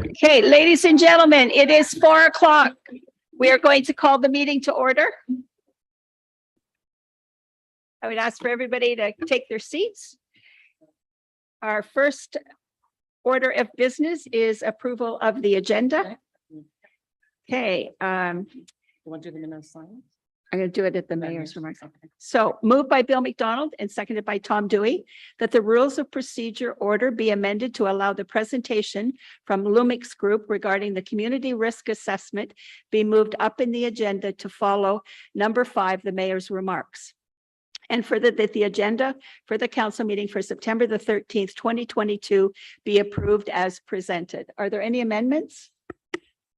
Okay, ladies and gentlemen, it is 4 o'clock. We are going to call the meeting to order. I would ask for everybody to take their seats. Our first order of business is approval of the agenda. Okay, You want to do them in a silence? I'm going to do it at the mayor's remarks. So moved by Bill McDonald and seconded by Tom Dewey that the rules of procedure order be amended to allow the presentation from Lumix Group regarding the community risk assessment be moved up in the agenda to follow number 5, the mayor's remarks. And further, that the agenda for the council meeting for September the 13th, 2022 be approved as presented. Are there any amendments?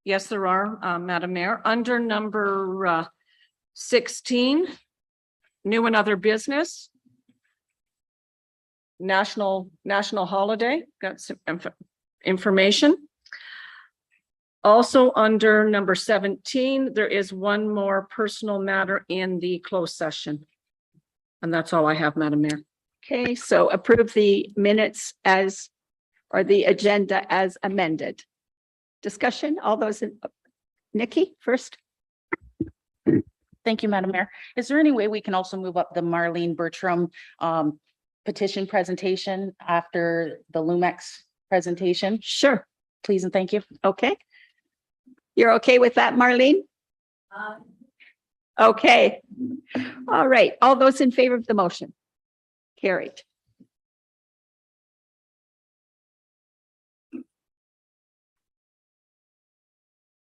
Yes, there are, Madam Mayor. Under number 16, new and other business. National holiday, got some information. Also under number 17, there is one more personal matter in the closed session. And that's all I have, Madam Mayor. Okay, so approve the minutes as, or the agenda as amended. Discussion, all those in, Nikki first. Thank you, Madam Mayor. Is there any way we can also move up the Marlene Bertram petition presentation after the Lumex presentation? Sure. Please and thank you. Okay. You're okay with that, Marlene? Okay. All right. All those in favor of the motion? Carried.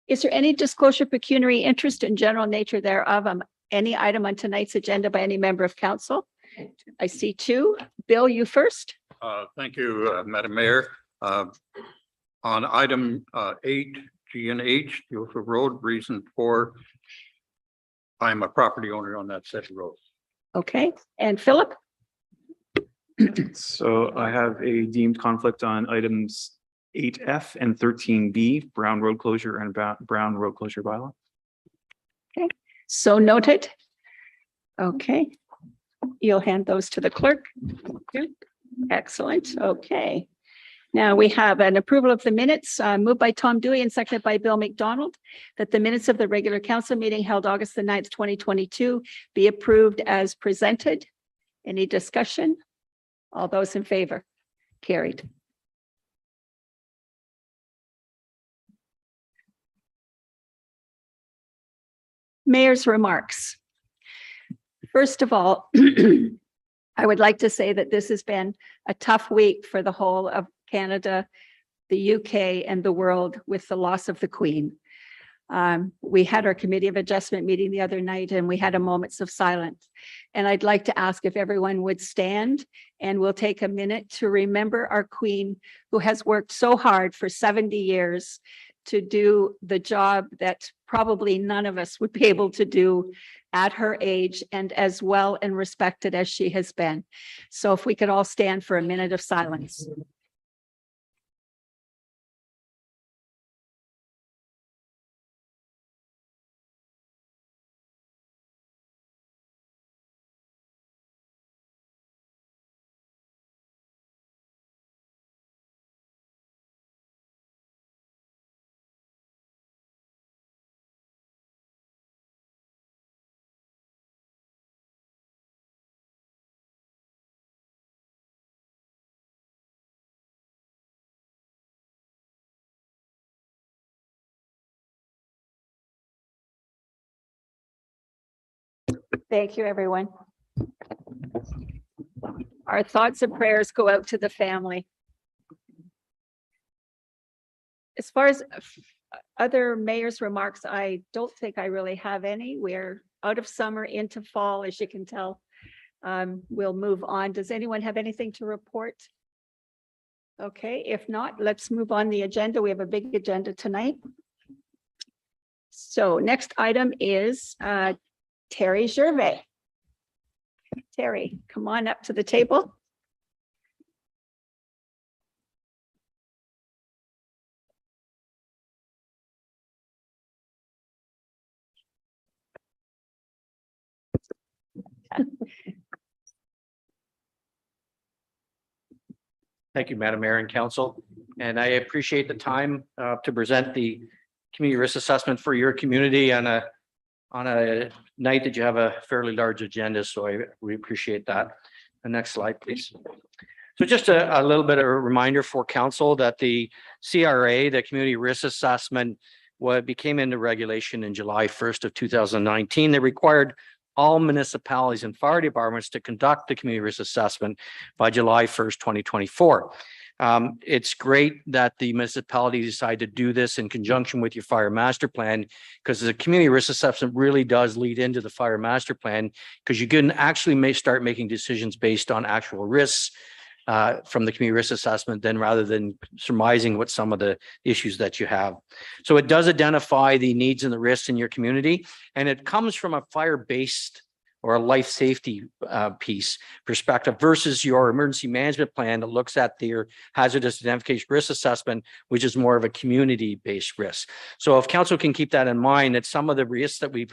Is there any disclosure, pecuniary interest and general nature thereof on any item on tonight's agenda by any member of council? I see 2. Bill, you first. Thank you, Madam Mayor. On item 8, G and H, Guilford Road, reason for I'm a property owner on that said road. Okay. And Philip? So I have a deemed conflict on items 8F and 13B, Brown Road closure and Brown Road closure bylaw. Okay, so noted. Okay. You'll hand those to the clerk. Excellent. Okay. Now we have an approval of the minutes moved by Tom Dewey and seconded by Bill McDonald that the minutes of the regular council meeting held August the 9th, 2022 be approved as presented. Any discussion? All those in favor? Carried. Mayor's remarks. First of all, I would like to say that this has been a tough week for the whole of Canada, the UK, and the world with the loss of the Queen. We had our Committee of Adjustment meeting the other night and we had a moments of silence. And I'd like to ask if everyone would stand and we'll take a minute to remember our Queen who has worked so hard for 70 years to do the job that probably none of us would be able to do at her age and as well and respected as she has been. So if we could all stand for a minute of silence. Thank you, everyone. Our thoughts and prayers go out to the family. As far as other mayor's remarks, I don't think I really have any. We're out of summer into fall, as you can tell. We'll move on. Does anyone have anything to report? Okay, if not, let's move on the agenda. We have a big agenda tonight. So next item is Terry Gervais. Terry, come on up to the table. Thank you, Madam Mayor and Council. And I appreciate the time to present the community risk assessment for your community on a night that you have a fairly large agenda. So we appreciate that. The next slide, please. So just a little bit of a reminder for Council that the CRA, the Community Risk Assessment, became into regulation in July 1st of 2019. They required all municipalities and fire departments to conduct the community risk assessment by July 1st, 2024. It's great that the municipality decided to do this in conjunction with your fire master plan, because the community risk assessment really does lead into the fire master plan, because you can actually start making decisions based on actual risks from the community risk assessment, then rather than surmising what some of the issues that you have. So it does identify the needs and the risks in your community, and it comes from a fire-based or a life safety piece perspective versus your emergency management plan that looks at their hazardous identification risk assessment, which is more of a community-based risk. So if Council can keep that in mind, that some of the risks that we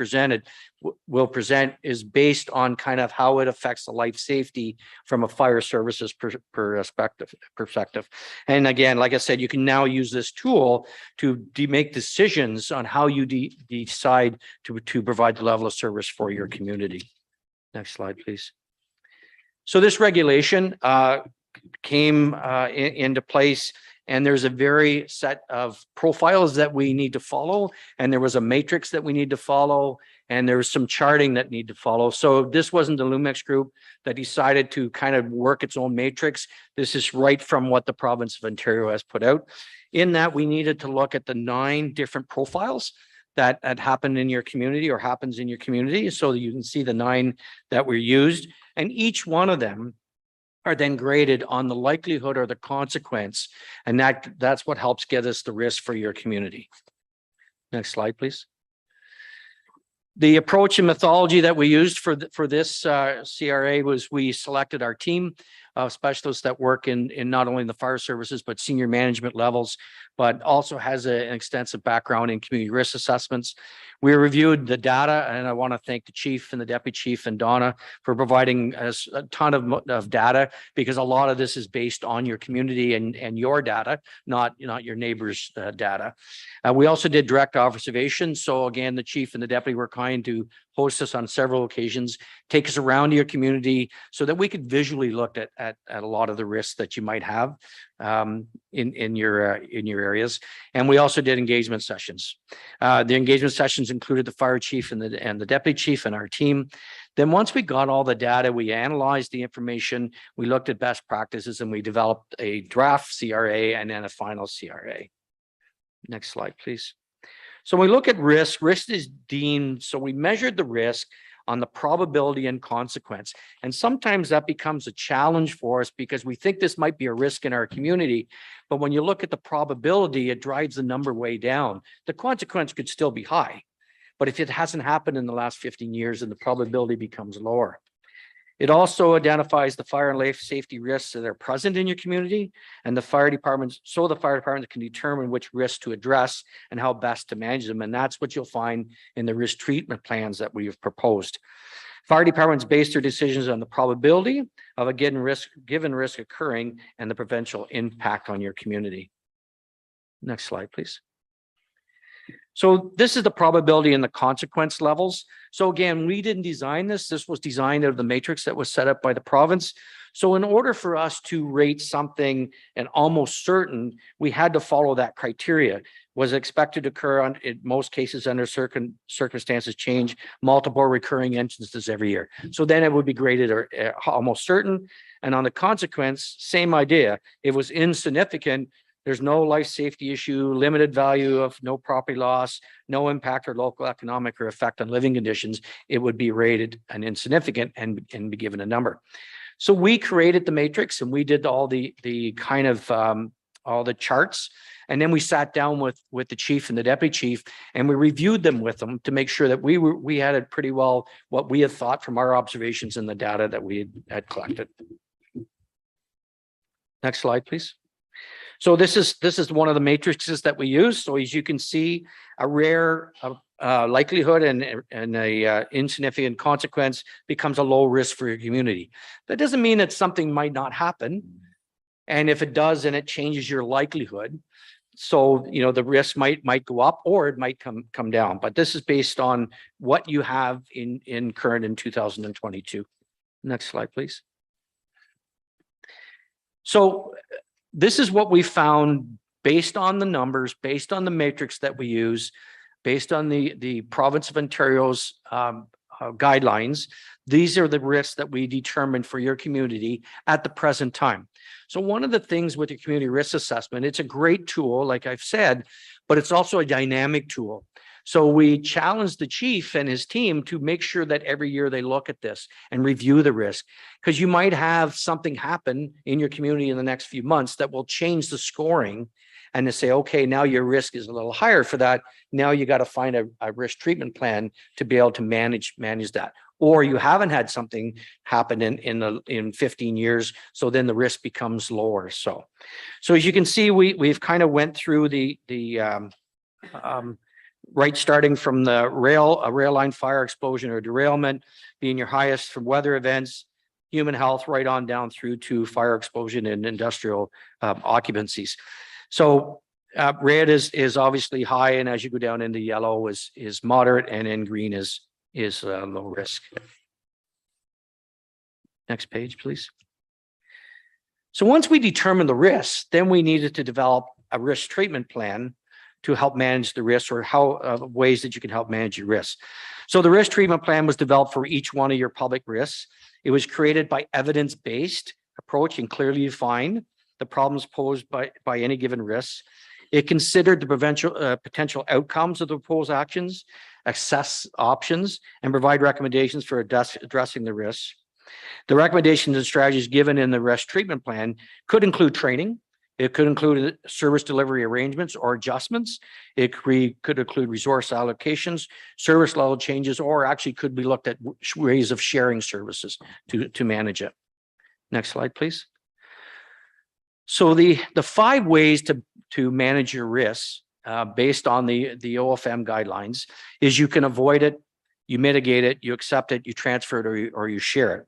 will present is based on kind of how it affects the life safety from a fire services perspective. And again, like I said, you can now use this tool to make decisions on how you decide to provide the level of service for your community. Next slide, please. So this regulation came into place, and there's a very set of profiles that we need to follow, and there was a matrix that we need to follow, and there was some charting that need to follow. So this wasn't the Lumex group that decided to kind of work its own matrix. This is right from what the province of Ontario has put out. In that, we needed to look at the 9 different profiles that happened in your community or happens in your community, so that you can see the 9 that were used, and each one of them are then graded on the likelihood or the consequence, and that's what helps get us the risk for your community. Next slide, please. The approach and methodology that we used for this CRA was we selected our team of specialists that work in not only the fire services, but senior management levels, but also has an extensive background in community risk assessments. We reviewed the data, and I want to thank the chief and the deputy chief and Donna for providing us a ton of data, because a lot of this is based on your community and your data, not your neighbor's data. We also did direct observation. So again, the chief and the deputy were kind to host us on several occasions, take us around your community so that we could visually look at a lot of the risks that you might have in your areas. And we also did engagement sessions. The engagement sessions included the fire chief and the deputy chief and our team. Then once we got all the data, we analyzed the information, we looked at best practices, and we developed a draft CRA and then a final CRA. Next slide, please. So when we look at risk is deemed, so we measured the risk on the probability and consequence. And sometimes that becomes a challenge for us because we think this might be a risk in our community. But when you look at the probability, it drives the number way down. The consequence could still be high, but if it hasn't happened in the last 15 years, then the probability becomes lower. It also identifies the fire and life safety risks that are present in your community, and the fire department can determine which risks to address and how best to manage them. And that's what you'll find in the risk treatment plans that we've proposed. Fire departments base their decisions on the probability of a given risk occurring and the potential impact on your community. Next slide, please. So this is the probability and the consequence levels. So again, we didn't design this. This was designed out of the matrix that was set up by the province. So in order for us to rate something and almost certain, we had to follow that criteria. Was expected to occur in most cases under circumstances change, multiple recurring instances every year. So then it would be graded or almost certain. And on the consequence, same idea. It was insignificant, there's no life safety issue, limited value of no property loss, no impact or local economic or effect on living conditions, it would be rated an insignificant and be given a number. So we created the matrix and we did all the kind of all the charts. And then we sat down with the chief and the deputy chief and we reviewed them with them to make sure that we had it pretty well what we had thought from our observations and the data that we had collected. Next slide, please. So this is one of the matrices that we use. So as you can see, a rare likelihood and a insignificant consequence becomes a low risk for your community. That doesn't mean that something might not happen. And if it does, then it changes your likelihood. So, you know, the risk might go up or it might come down. But this is based on what you have in current in 2022. Next slide, please. So this is what we found based on the numbers, based on the matrix that we use, based on the province of Ontario's guidelines. These are the risks that we determined for your community at the present time. So one of the things with the community risk assessment, it's a great tool, like I've said, but it's also a dynamic tool. So we challenged the chief and his team to make sure that every year they look at this and review the risk, because you might have something happen in your community in the next few months that will change the scoring and to say, okay, now your risk is a little higher for that. Now you got to find a risk treatment plan to be able to manage that. Or you haven't had something happen in 15 years, so then the risk becomes lower. So as you can see, we've kind of went through right, starting from the rail line fire explosion or derailment being your highest from weather events, human health, right on down through to fire explosion and industrial occupancies. So red is obviously high, and as you go down into yellow is moderate, and in green is low risk. Next page, please. So once we determined the risks, then we needed to develop a risk treatment plan to help manage the risks, or how ways that you can help manage your risks. So the risk treatment plan was developed for each one of your public risks. It was created by evidence-based approach and clearly defined the problems posed by any given risk. It considered the potential outcomes of the proposed actions, assess options, and provide recommendations for addressing the risks. The recommendations and strategies given in the risk treatment plan could include training. It could include service delivery arrangements or adjustments. It could include resource allocations, service level changes, or actually could be looked at ways of sharing services to manage it. Next slide, please. So the 5 ways to manage your risks based on the OFM guidelines is you can avoid it, you mitigate it, you accept it, you transfer it, or you share it.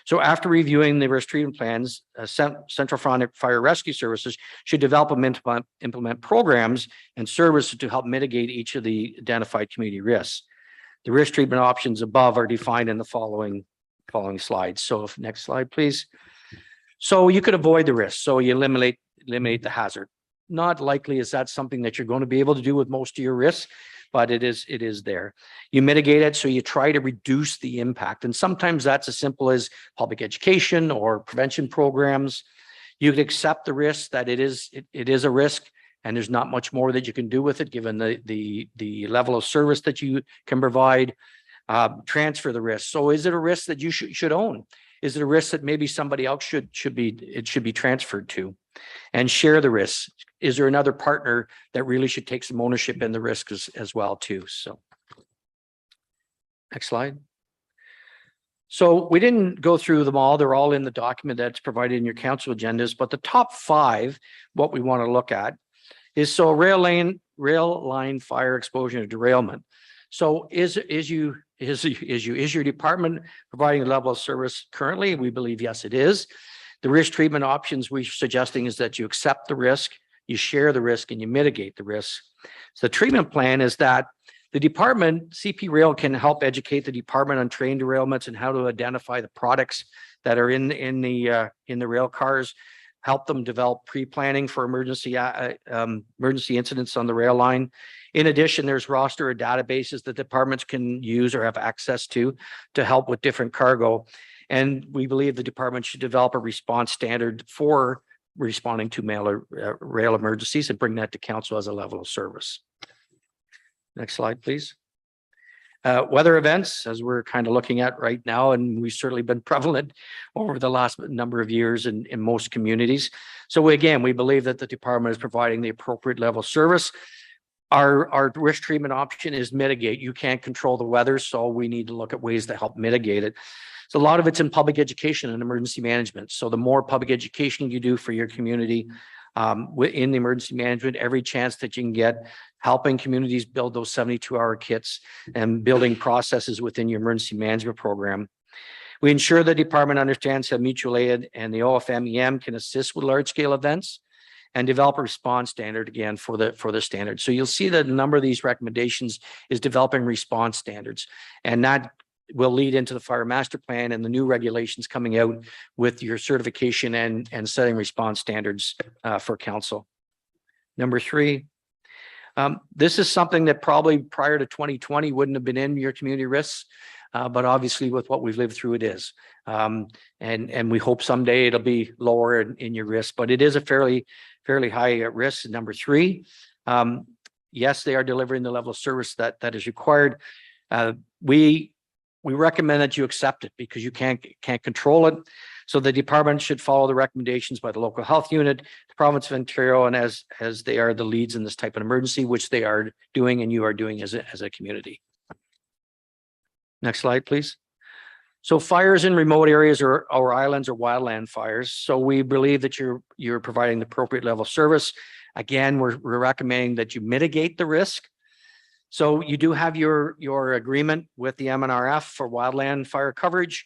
So after reviewing the risk treatment plans, Central Frontenac Fire Rescue Services should develop and implement programs and services to help mitigate each of the identified community risks. The risk treatment options above are defined in the following slides. So next slide, please. So you could avoid the risk. So you eliminate the hazard. Not likely is that something that you're going to be able to do with most of your risks, but it is there. You mitigate it, so you try to reduce the impact. And sometimes that's as simple as public education or prevention programs. You can accept the risk that it is a risk, and there's not much more that you can do with it given the level of service that you can provide. Transfer the risk. So is it a risk that you should own? Is it a risk that maybe somebody else should be transferred to? And share the risks. Is there another partner that really should take some ownership in the risk as well too? So next slide. So we didn't go through them all. They're all in the document that's provided in your council agendas, but the top 5, what we want to look at is rail line fire explosion or derailment. So is your department providing a level of service currently? We believe yes, it is. The risk treatment options we're suggesting is that you accept the risk, you share the risk, and you mitigate the risk. So the treatment plan is that the department, CP Rail, can help educate the department on train derailments and how to identify the products that are in the rail cars, help them develop pre-planning for emergency incidents on the rail line. In addition, there's roster of databases that departments can use or have access to help with different cargo. And we believe the department should develop a response standard for responding to rail emergencies and bring that to council as a level of service. Next slide, please. Weather events, as we're kind of looking at right now, and we've certainly been prevalent over the last number of years in most communities. So again, we believe that the department is providing the appropriate level of service. Our risk treatment option is mitigate. You can't control the weather, so we need to look at ways to help mitigate it. So a lot of it's in public education and emergency management. So the more public education you do for your community in the emergency management, every chance that you can get, helping communities build those 72-hour kits and building processes within your emergency management program. We ensure the department understands how mutual aid and the OFMEM can assist with large-scale events and develop a response standard again for the standard. So you'll see that a number of these recommendations is developing response standards, and that will lead into the fire master plan and the new regulations coming out with your certification and setting response standards for council. Number 3, this is something that probably prior to 2020 wouldn't have been in your community risks, but obviously with what we've lived through, it is. And we hope someday it'll be lower in your risk, but it is a fairly high risk. Number 3, yes, they are delivering the level of service that is required. We recommend that you accept it because you can't control it. So the department should follow the recommendations by the local health unit, the province of Ontario, and as they are the leads in this type of emergency, which they are doing and you are doing as a community. Next slide, please. So fires in remote areas or islands or wildland fires. So we believe that you're providing the appropriate level of service. Again, we're recommending that you mitigate the risk. So you do have your agreement with the MNRF for wildland fire coverage.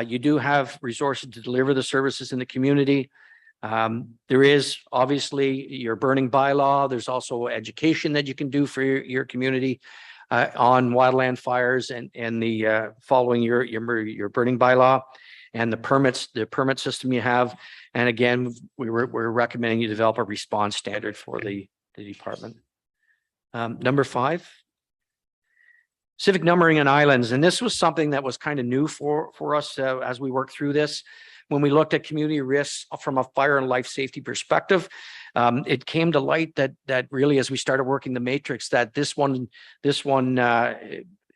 You do have resources to deliver the services in the community. There is obviously your burning bylaw. There's also education that you can do for your community on wildland fires and the following your burning bylaw and the permit system you have. And again, we're recommending you develop a response standard for the department. Number 5, civic numbering in islands. And this was something that was kind of new for us as we worked through this. When we looked at community risks from a fire and life safety perspective, it came to light that really, as we started working the matrix, that this one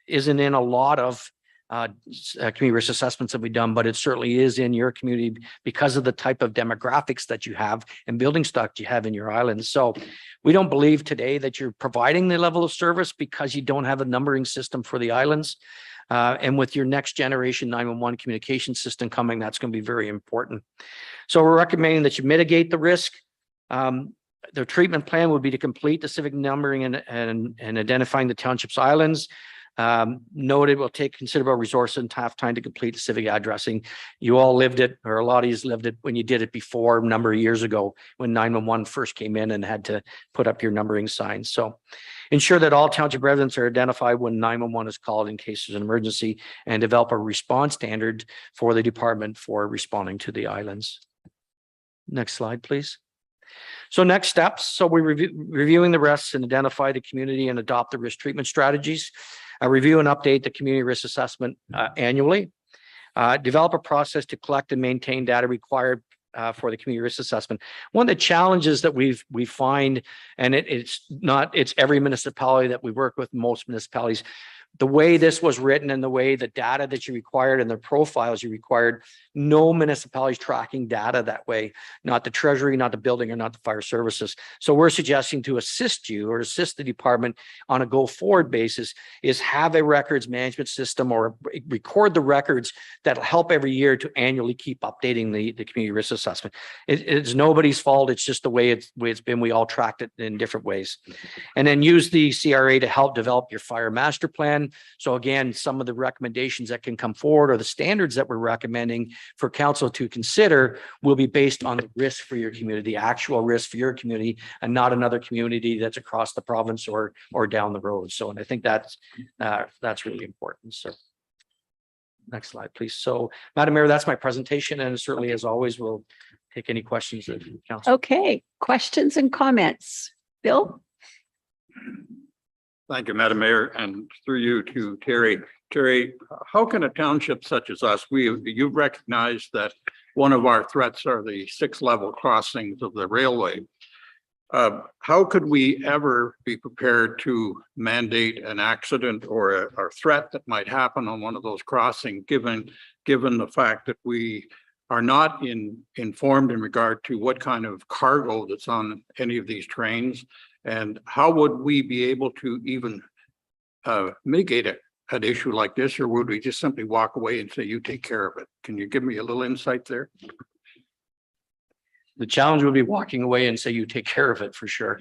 isn't in a lot of community risk assessments that we've done, but it certainly is in your community because of the type of demographics that you have and building stock you have in your islands. So we don't believe today that you're providing the level of service because you don't have a numbering system for the islands. And with your next generation 911 communication system coming, that's going to be very important. So we're recommending that you mitigate the risk. The treatment plan would be to complete the civic numbering and identifying the township's islands. Noted will take considerable resources and time to complete the civic addressing. You all lived it, or a lot of you lived it when you did it before a number of years ago when 911 first came in and had to put up your numbering signs. So ensure that all township residents are identified when 911 is called in case there's an emergency, and develop a response standard for the department for responding to the islands. Next slide, please. So next steps. So we're reviewing the risks and identify the community and adopt the risk treatment strategies. Review and update the community risk assessment annually. Develop a process to collect and maintain data required for the community risk assessment. One of the challenges that we find, and it's every municipality that we work with, most municipalities, the way this was written and the way the data that you required and the profiles you required, no municipalities tracking data that way, not the treasury, not the building, or not the fire services. So we're suggesting to assist you or assist the department on a go forward basis is have a records management system or record the records that'll help every year to annually keep updating the community risk assessment. It's nobody's fault. It's just the way it's been. We all tracked it in different ways. And then use the CRA to help develop your fire master plan. So again, some of the recommendations that can come forward or the standards that we're recommending for council to consider will be based on the risk for your community, actual risk for your community, and not another community that's across the province or down the road. So, and I think that's really important. So next slide, please. So Madam Mayor, that's my presentation. And certainly, as always, we'll take any questions that council. Okay, questions and comments. Bill? Thank you, Madam Mayor, and through you to Terry. Terry, how can a township such as us, you've recognized that one of our threats are the 6-level crossings of the railway. How could we ever be prepared to mandate an accident or a threat that might happen on one of those crossings, given the fact that we are not informed in regard to what kind of cargo that's on any of these trains? And how would we be able to even mitigate an issue like this, or would we just simply walk away and say, you take care of it? Can you give me a little insight there? The challenge would be walking away and say, you take care of it for sure.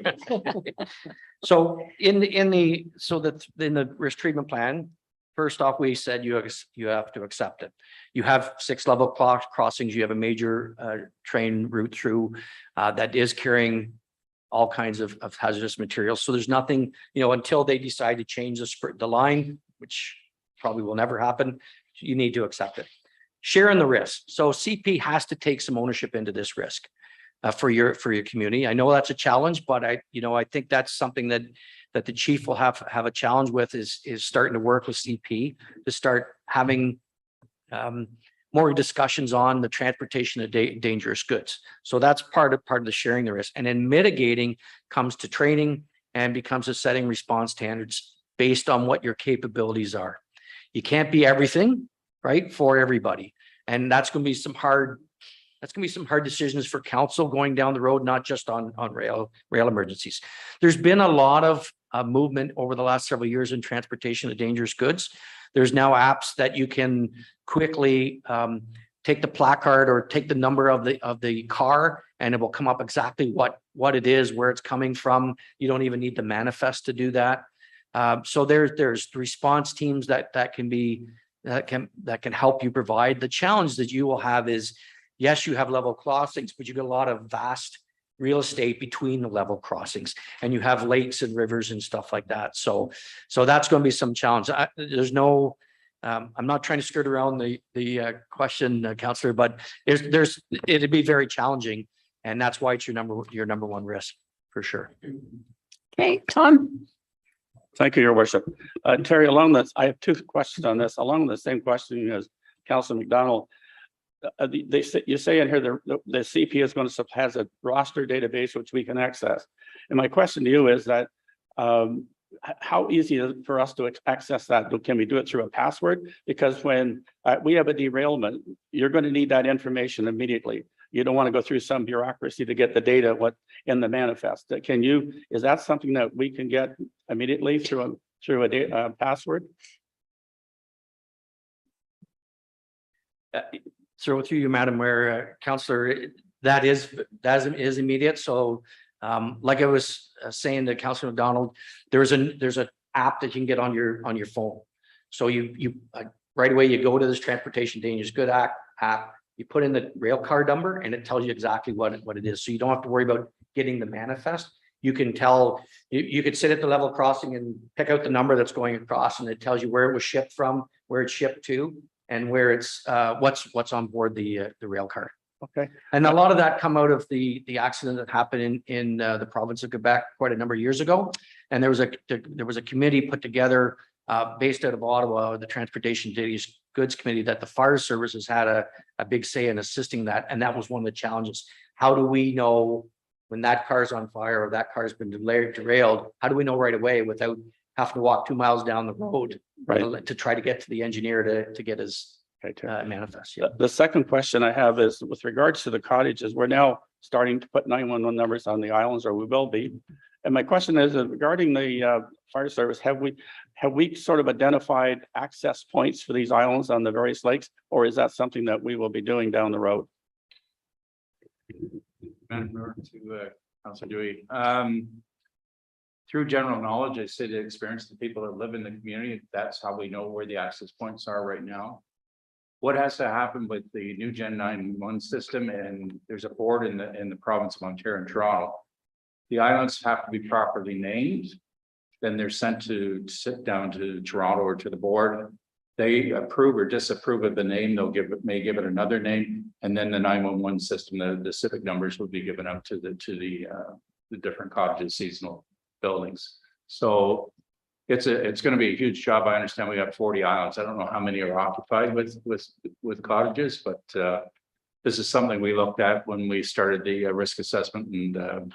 So in the risk treatment plan, first off, we said you have to accept it. You have 6-level crossings. You have a major train route through that is carrying all kinds of hazardous materials. So there's nothing, until they decide to change the line, which probably will never happen, you need to accept it. Sharing the risk. So CP has to take some ownership into this risk for your community. I know that's a challenge, but I think that's something that the chief will have a challenge with is starting to work with CP to start having more discussions on the transportation of dangerous goods. So that's part of the sharing the risk. And then mitigating comes to training and becomes a setting response standards based on what your capabilities are. You can't be everything, right, for everybody. And that's going to be some hard decisions for council going down the road, not just on rail emergencies. There's been a lot of movement over the last several years in transportation of dangerous goods. There's now apps that you can quickly take the placard or take the number of the car, and it will come up exactly what it is, where it's coming from. You don't even need the manifest to do that. So there's response teams that can help you provide. The challenge that you will have is, yes, you have level crossings, but you get a lot of vast real estate between the level crossings, and you have lakes and rivers and stuff like that. So that's going to be some challenge. I'm not trying to skirt around the question, Councillor, but it'd be very challenging, and that's why it's your number one risk for sure. Okay, Tom? Thank you, Your Worship. Terry, I have 2 questions on this, along the same question as Councilor McDonald. You say in here the CP is going to has a roster database which we can access. And my question to you is that how easy is it for us to access that? Can we do it through a password? Because when we have a derailment, you're going to need that information immediately. You don't want to go through some bureaucracy to get the data in the manifest. Is that something that we can get immediately through a password? So through you, Madam Mayor, Councillor, that is immediate. So like I was saying to Councillor McDonald, there's an app that you can get on your phone. So you right away you go to this Transportation Dangerous Good app, you put in the rail car number, and it tells you exactly what it is. So you don't have to worry about getting the manifest. You can tell, you could sit at the level crossing and pick out the number that's going across, and it tells you where it was shipped from, where it's shipped to, and where it's what's on board the rail car. Okay. And a lot of that come out of the accident that happened in the province of Quebec quite a number of years ago. And there was a committee put together based out of Ottawa, the Transportation Dangerous Goods Committee, that the fire services had a big say in assisting that. And that was one of the challenges. How do we know when that car's on fire or that car's been derailed? How do we know right away without having to walk 2 miles down the road, right, to try to get to the engineer to get his manifest? Yeah. The second question I have is with regards to the cottages. We're now starting to put 911 numbers on the islands, or we will be. And my question is regarding the fire service, have we sort of identified access points for these islands on the various lakes, or is that something that we will be doing down the road? Madam Mayor, to Councilor Dewey. Through general knowledge, I say the experience of the people that live in the community, that's how we know where the access points are right now. What has to happen with the new Gen 911 system, and there's a board in the province of Ontario and Toronto. The islands have to be properly named. Then they're sent to sit down to Toronto or to the board. They approve or disapprove of the name. May give it another name, and then the 911 system, the civic numbers will be given out to the different cottages, seasonal buildings. So it's gonna be a huge job. I understand we got 40 islands. I don't know how many are occupied with cottages, but this is something we looked at when we started the risk assessment, and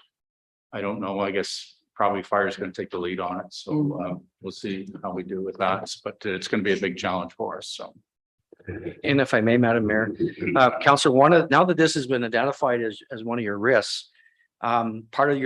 I don't know, I guess probably fire is gonna take the lead on it, so we'll see how we do with that, but it's gonna be a big challenge for us, so. And if I may, Madam Mayor, Councilor, now that this has been identified as one of your risks, part of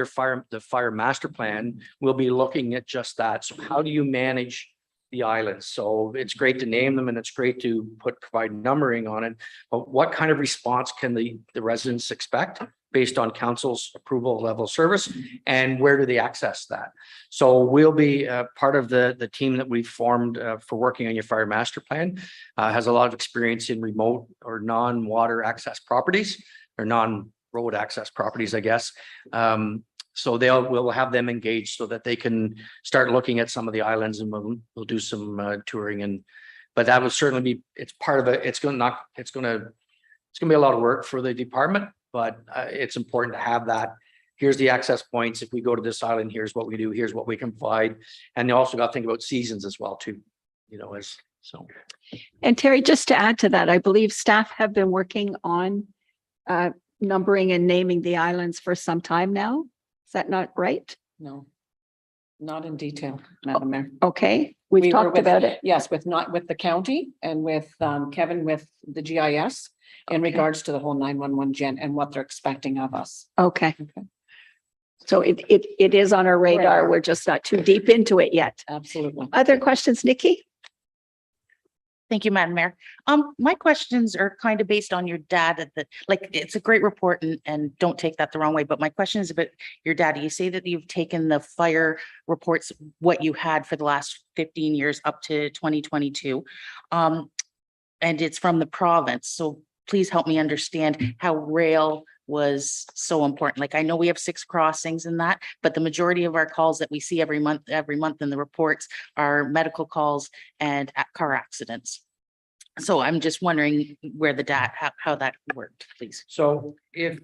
the fire master plan will be looking at just that. So how do you manage the islands? So it's great to name them and it's great to provide numbering on it, but what kind of response can the residents expect based on council's approval level service, and where do they access that? So we'll be part of the team that we've formed for working on your fire master plan, has a lot of experience in remote or non-water access properties or non-road access properties, I guess. So we'll have them engaged so that they can start looking at some of the islands, and we'll do some touring, but that will certainly be, it's part of it. It's going to be a lot of work for the department, but it's important to have that. Here's the access points. If we go to this island, here's what we do, here's what we can provide. And you also got to think about seasons as well too, so. And Terry, just to add to that, I believe staff have been working on numbering and naming the islands for some time now. Is that not right? No, not in detail, Madam Mayor. Okay, we've We were talked about it. Yes, with the county and with Kevin with the GIS in regards to the whole 911 gen and what they're expecting of us. Okay. Okay. So it is on our radar. We're just not too deep into it yet. Absolutely. Other questions, Nikki? Thank you, Madam Mayor. My questions are kind of based on your data it's a great report and don't take that the wrong way, but my question is about your data. You say that you've taken the fire reports, what you had for the last 15 years up to 2022. And it's from the province. So please help me understand how rail was so important. Like, I know we have 6 crossings in that, but the majority of our calls that we see every month in the reports are medical calls and car accidents. So I'm just wondering where the data, how that worked, please. So if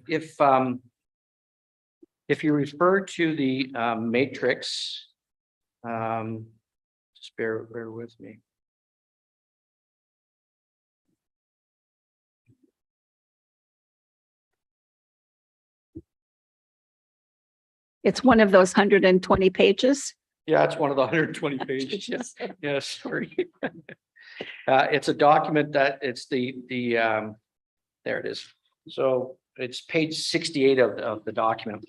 you refer to the matrix, just bear with me. It's one of those 120 pages. Yeah, it's one of the 120 pages. Yes, yes, sorry. It's a document that it's there it is. So it's page 68 of the document.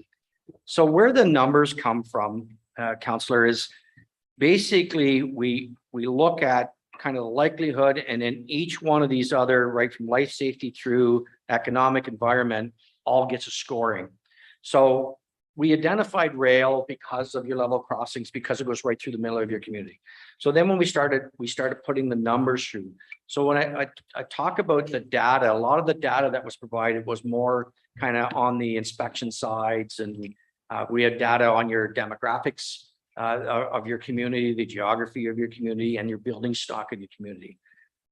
So where the numbers come from, Councillor, is basically we look at kind of the likelihood, and then each one of these other, right from life safety through economic environment, all gets a scoring. So we identified rail because of your level crossings, because it goes right through the middle of your community. So then when we started putting the numbers through. So when I talk about the data, a lot of the data that was provided was more kind of on the inspection sides, and we had data on your demographics of your community, the geography of your community, and your building stock of your community.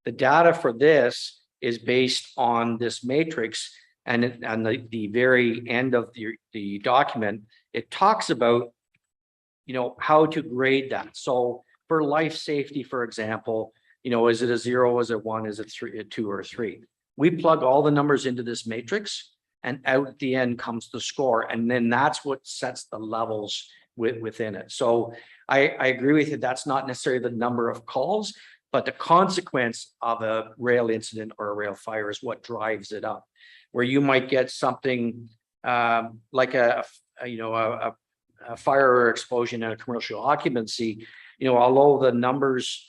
The data for this is based on this matrix. And the very end of the document, it talks about, how to grade that. So for life safety, for example, is it a 0, is it 1, is it 3, a 2, or a 3? We plug all the numbers into this matrix, and out at the end comes the score. And then that's what sets the levels within it. So I agree with you. That's not necessarily the number of calls, but the consequence of a rail incident or a rail fire is what drives it up. Where you might get something like a fire or explosion in a commercial occupancy, although the numbers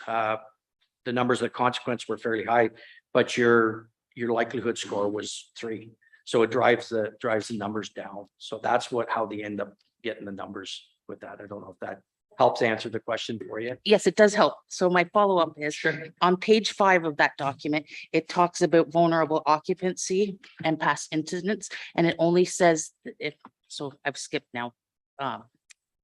of consequence were fairly high, but your likelihood score was 3. So it drives the numbers down. So that's how they end up getting the numbers with that. I don't know if that helps answer the question for you. Yes, it does help. So my follow-up is on page 5 of that document, it talks about vulnerable occupancy and past incidents, and it only says so I've skipped now.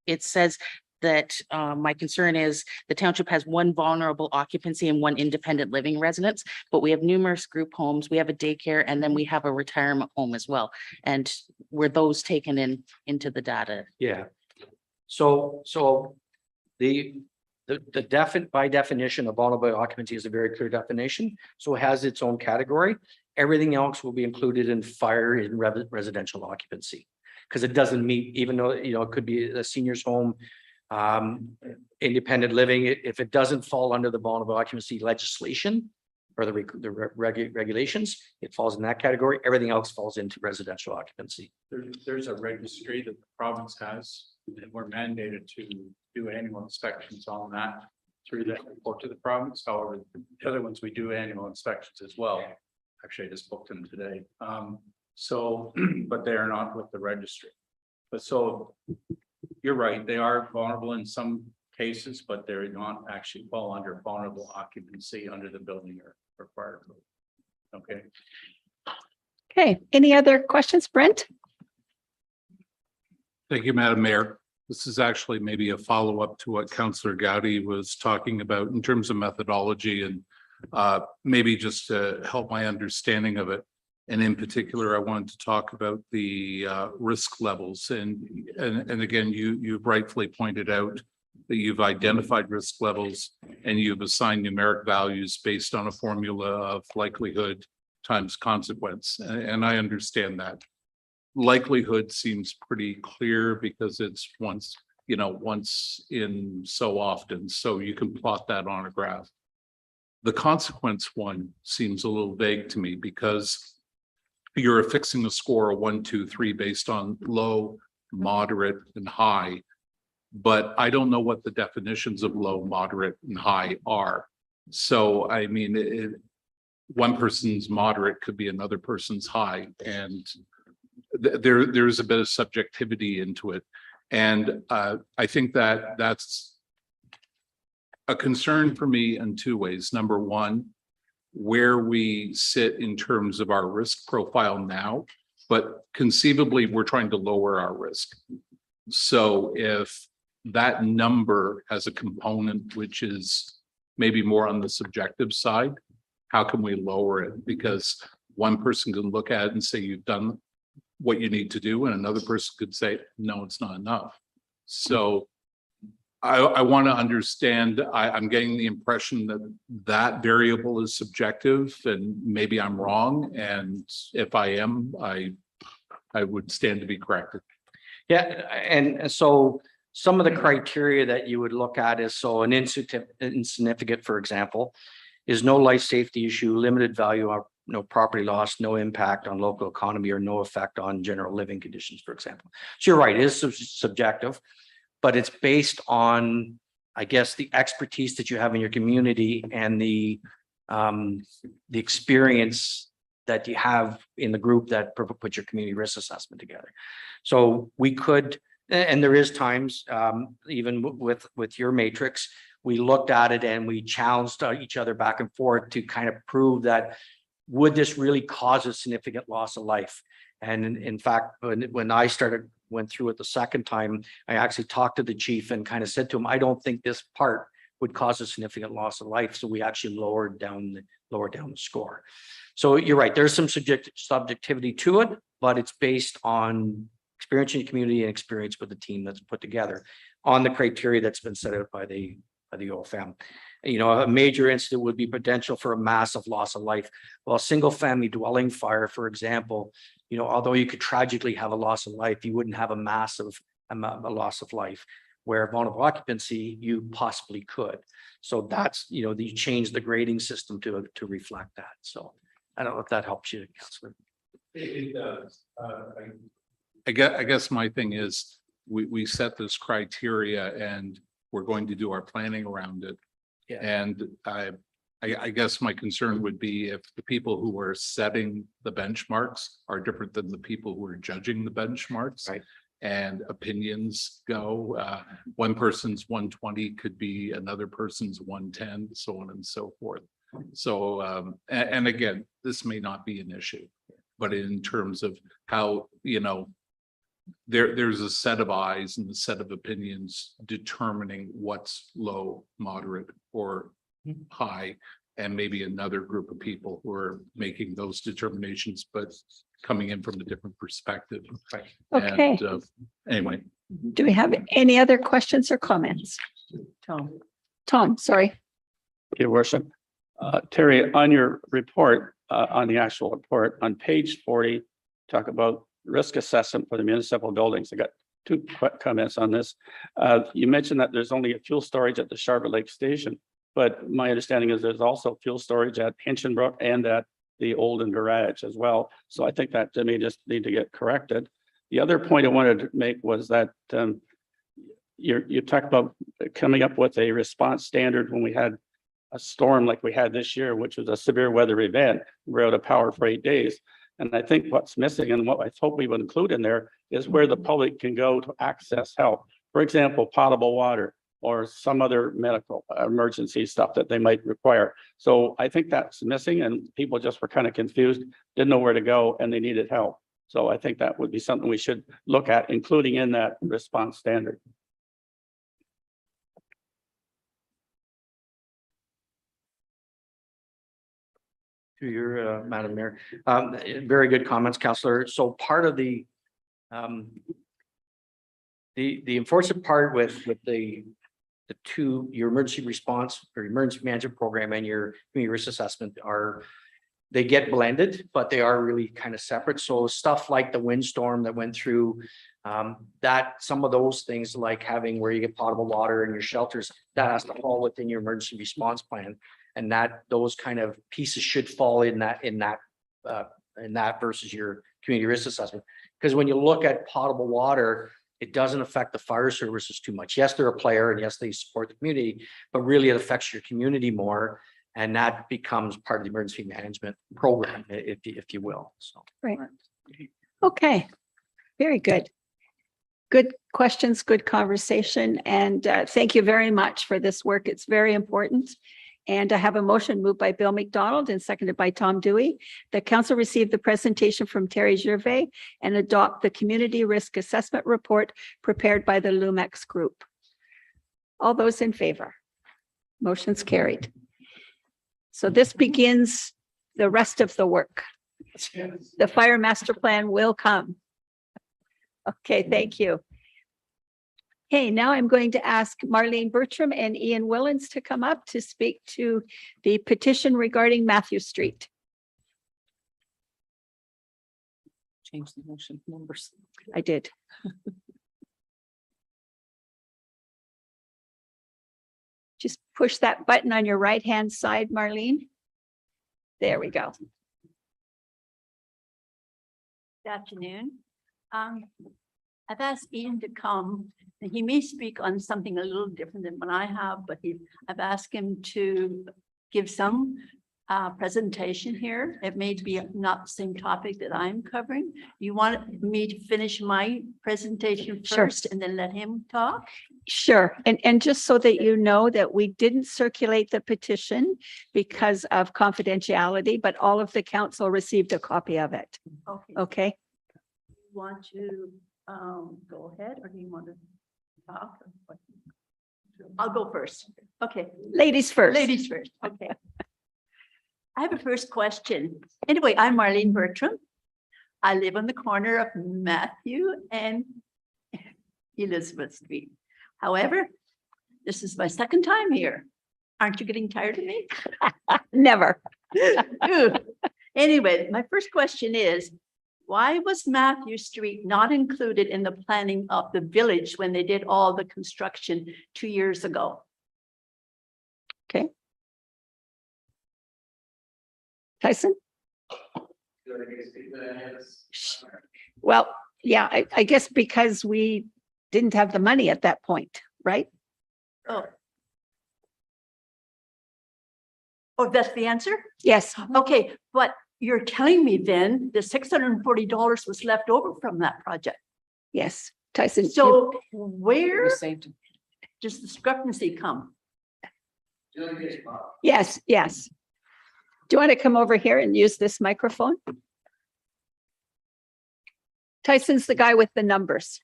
It says that my concern is the township has 1 vulnerable occupancy and 1 independent living residence, but we have numerous group homes, we have a daycare, and then we have a retirement home as well. And were those taken into the data? Yeah. So the by definition, a vulnerable occupancy is a very clear definition, so it has its own category. Everything else will be included in fire in residential occupancy. Because it doesn't meet, even though, it could be a senior's home, independent living, if it doesn't fall under the vulnerable occupancy legislation or the regulations, it falls in that category. Everything else falls into residential occupancy. There's a registry that the province has, and we're mandated to do annual inspections on that through that report to the province. However, the other ones, we do annual inspections as well. Actually, I just booked them today. So, but they are not with the registry. But so you're right, they are vulnerable in some cases, but they're not actually fall under vulnerable occupancy under the building or fire code. Okay. Okay, any other questions, Brent? Thank you, Madam Mayor. This is actually maybe a follow-up to what Councillor Gowdy was talking about in terms of methodology and maybe just to help my understanding of it. And in particular, I wanted to talk about the risk levels. And again, you've rightfully pointed out that you've identified risk levels and you've assigned numeric values based on a formula of likelihood times consequence. And I understand that. Likelihood seems pretty clear because it's once in so often. So you can plot that on a graph. The consequence one seems a little vague to me because you're affixing a score of 1, 2, 3 based on low, moderate, and high. But I don't know what the definitions of low, moderate, and high are. So, I mean, one person's moderate could be another person's high. And there's a bit of subjectivity into it. And I think that's a concern for me in two ways. Number one, where we sit in terms of our risk profile now, but conceivably we're trying to lower our risk. So if that number has a component which is maybe more on the subjective side, how can we lower it? Because one person can look at it and say you've done what you need to do, and another person could say, no, it's not enough. So I want to understand, I'm getting the impression that that variable is subjective and maybe I'm wrong. And if I am, I would stand to be corrected. Yeah, and so some of the criteria that you would look at is, so an insignificant, for example, is no life safety issue, limited value, or no property loss, no impact on local economy, or no effect on general living conditions, for example. So you're right, it is subjective, but it's based on, I guess, the expertise that you have in your community and the experience that you have in the group that put your community risk assessment together. So we could, and there is times, even with your matrix, we looked at it and we challenged each other back and forth to kind of prove that, would this really cause a significant loss of life? And in fact, when I went through it the second time, I actually talked to the chief and kind of said to him, I don't think this part would cause a significant loss of life. So we actually lowered down the score. So you're right, there's some subjectivity to it, but it's based on experience in the community and experience with the team that's put together on the criteria that's been set out by the OFM. A major incident would be potential for a massive loss of life. Well, a single family dwelling fire, for example, although you could tragically have a loss of life, you wouldn't have a massive loss of life, where vulnerable occupancy, you possibly could. So that's, you change the grading system to reflect that. So I don't know if that helps you, Councillor. It does. I guess my thing is we set this criteria and we're going to do our planning around it. Yeah. And I guess my concern would be if the people who are setting the benchmarks are different than the people who are judging the benchmarks. Right. And opinions go, one person's 120 could be another person's 110, so on and so forth. So, and again, this may not be an issue, but in terms of how, there's a set of eyes and a set of opinions determining what's low, moderate, or high, and maybe another group of people who are making those determinations, but coming in from a different perspective. Right. Okay. And, anyway. Do we have any other questions or comments? Tom, sorry. Your worship. Terry, on your report, on the actual report, on page 40, talk about risk assessment for the municipal buildings. I got two quick comments on this. You mentioned that there's only a fuel storage at the Charlotte Lake Station, but my understanding is there's also fuel storage at Hinchinbrook and at the Olden Garage as well. So I think that may just need to get corrected. The other point I wanted to make was that you talked about coming up with a response standard when we had a storm like we had this year, which was a severe weather event. We're out of power for 8 days. And I think what's missing and what I hope we would include in there is where the public can go to access help. For example, potable water or some other medical emergency stuff that they might require. So I think that's missing and people just were kind of confused, didn't know where to go and they needed help. So I think that would be something we should look at, including in that response standard. To your, Madam Mayor. Very good comments, Councillor. So part of the enforcement part with the two, your emergency response or emergency management program and your community risk assessment they get blended, but they are really kind of separate. So stuff like the windstorm that went through, that some of those things like having where you get potable water in your shelters, that has to fall within your emergency response plan. And that those kind of pieces should fall in that versus your community risk assessment. Because when you look at potable water, it doesn't affect the fire services too much. Yes, they're a player and yes, they support the community, but really it affects your community more. And that becomes part of the emergency management program, if you will. So. Right. Okay. Very good. Good questions, good conversation. And thank you very much for this work. It's very important. And I have a motion moved by Bill McDonald and seconded by Tom Dewey. The council received the presentation from Terry Gervais and adopt the community risk assessment report prepared by the Lumex group. All those in favor? Motion's carried. So this begins the rest of the work. The fire master plan will come. Okay, thank you. Okay, now I'm going to ask Marlene Bertram and Ian Willens to come up to speak to the petition regarding Matthew Street. Change the motion numbers. I did. Just push that button on your right-hand side, Marlene. There we go. Good afternoon. I've asked Ian to come, and he may speak on something a little different than what I have, but I've asked him to give some presentation here. It may be not the same topic that I'm covering. You want me to finish my presentation Sure. first and then let him talk? Sure. And just so that you know that we didn't circulate the petition because of confidentiality, but all of the council received a copy of it. Okay. Okay. Want to go ahead, or do you want to talk? I'll go first. Okay. Ladies first. Ladies first, okay. I have a first question. Anyway, I'm Marlene Bertram. I live on the corner of Matthew and Elizabeth Street. However, this is my second time here. Aren't you getting tired of me? Never. Ooh. Anyway, my first question is, why was Matthew Street not included in the planning of the village when they did all the construction 2 years ago? Okay. Tyson? Well, yeah, I guess because we didn't have the money at that point, right? Oh. Oh, that's the answer? Yes. Okay, but you're telling me then the $640 was left over from that project. Yes. Tyson. So where does the discrepancy come? Yes, yes. Do you want to come over here and use this microphone? Tyson's the guy with the numbers.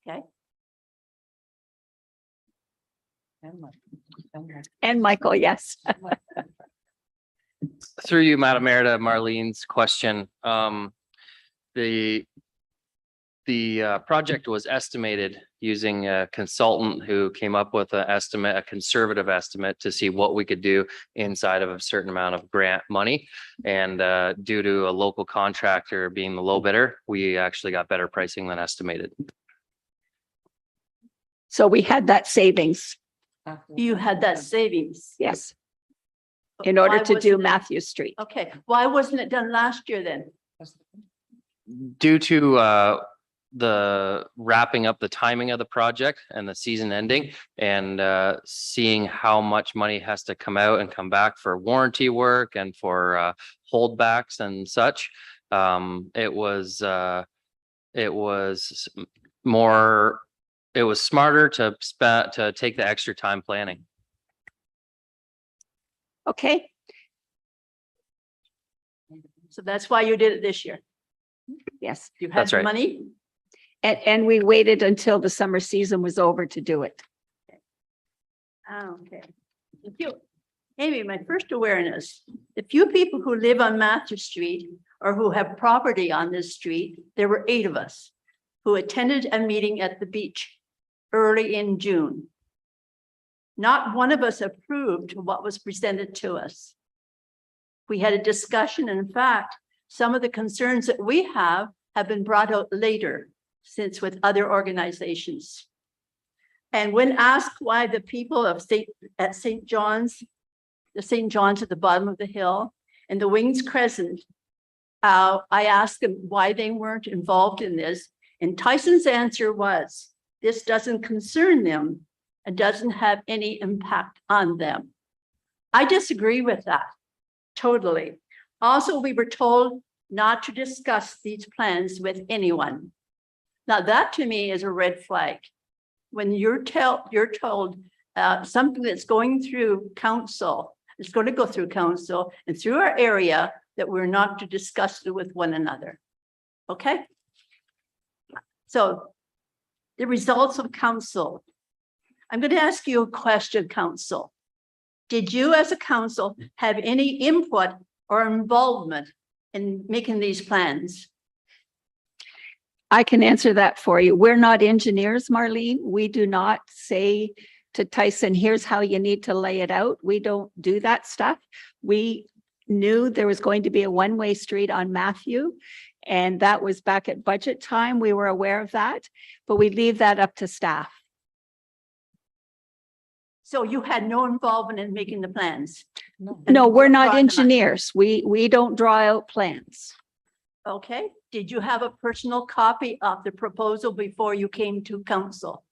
Okay. And Michael, yes. Through you, Madam Mayor, to Marlene's question. The project was estimated using a consultant who came up with an estimate, a conservative estimate to see what we could do inside of a certain amount of grant money. And due to a local contractor being the low bidder, we actually got better pricing than estimated. So we had that savings, You had that savings. yes, in order Why to do wasn't it- Matthew Street. Okay, why wasn't it done last year then? Due to the wrapping up the timing of the project and the season ending and seeing how much money has to come out and come back for warranty work and for holdbacks and such. It was more, it was smarter to take the extra time planning. Okay, So that's why you did it this year. yes. You had That's the right. money. And we waited until the summer season was over to do it. Okay. Thank you. Amy, my first awareness, the few people who live on Matthew Street or who have property on this street, there were 8 of us who attended a meeting at the beach early in June. Not one of us approved what was presented to us. We had a discussion. In fact, some of the concerns that we have been brought out later since with other organizations. And when asked why the people of St. John's, the St. John's at the bottom of the hill and the Wings Crescent, I asked them why they weren't involved in this. And Tyson's answer was, this doesn't concern them and doesn't have any impact on them. I disagree with that totally. Also, we were told not to discuss these plans with anyone. Now, that to me is a red flag. When you're told something that's going through council, it's going to go through council and through our area, that we're not to discuss it with one another. Okay? So the results of council. I'm going to ask you a question, council. Did you as a council have any input or involvement in making these plans? I can answer that for you. We're not engineers, Marlene. We do not say to Tyson, here's how you need to lay it out. We don't do that stuff. We knew there was going to be a one-way street on Matthew, and that was back at budget time. We were aware of that, but we leave that up to staff. So you had no involvement in making the plans? No, we're not Brought them up. engineers. We don't draw out plans. Okay, did you have a personal copy of the proposal before you came to council?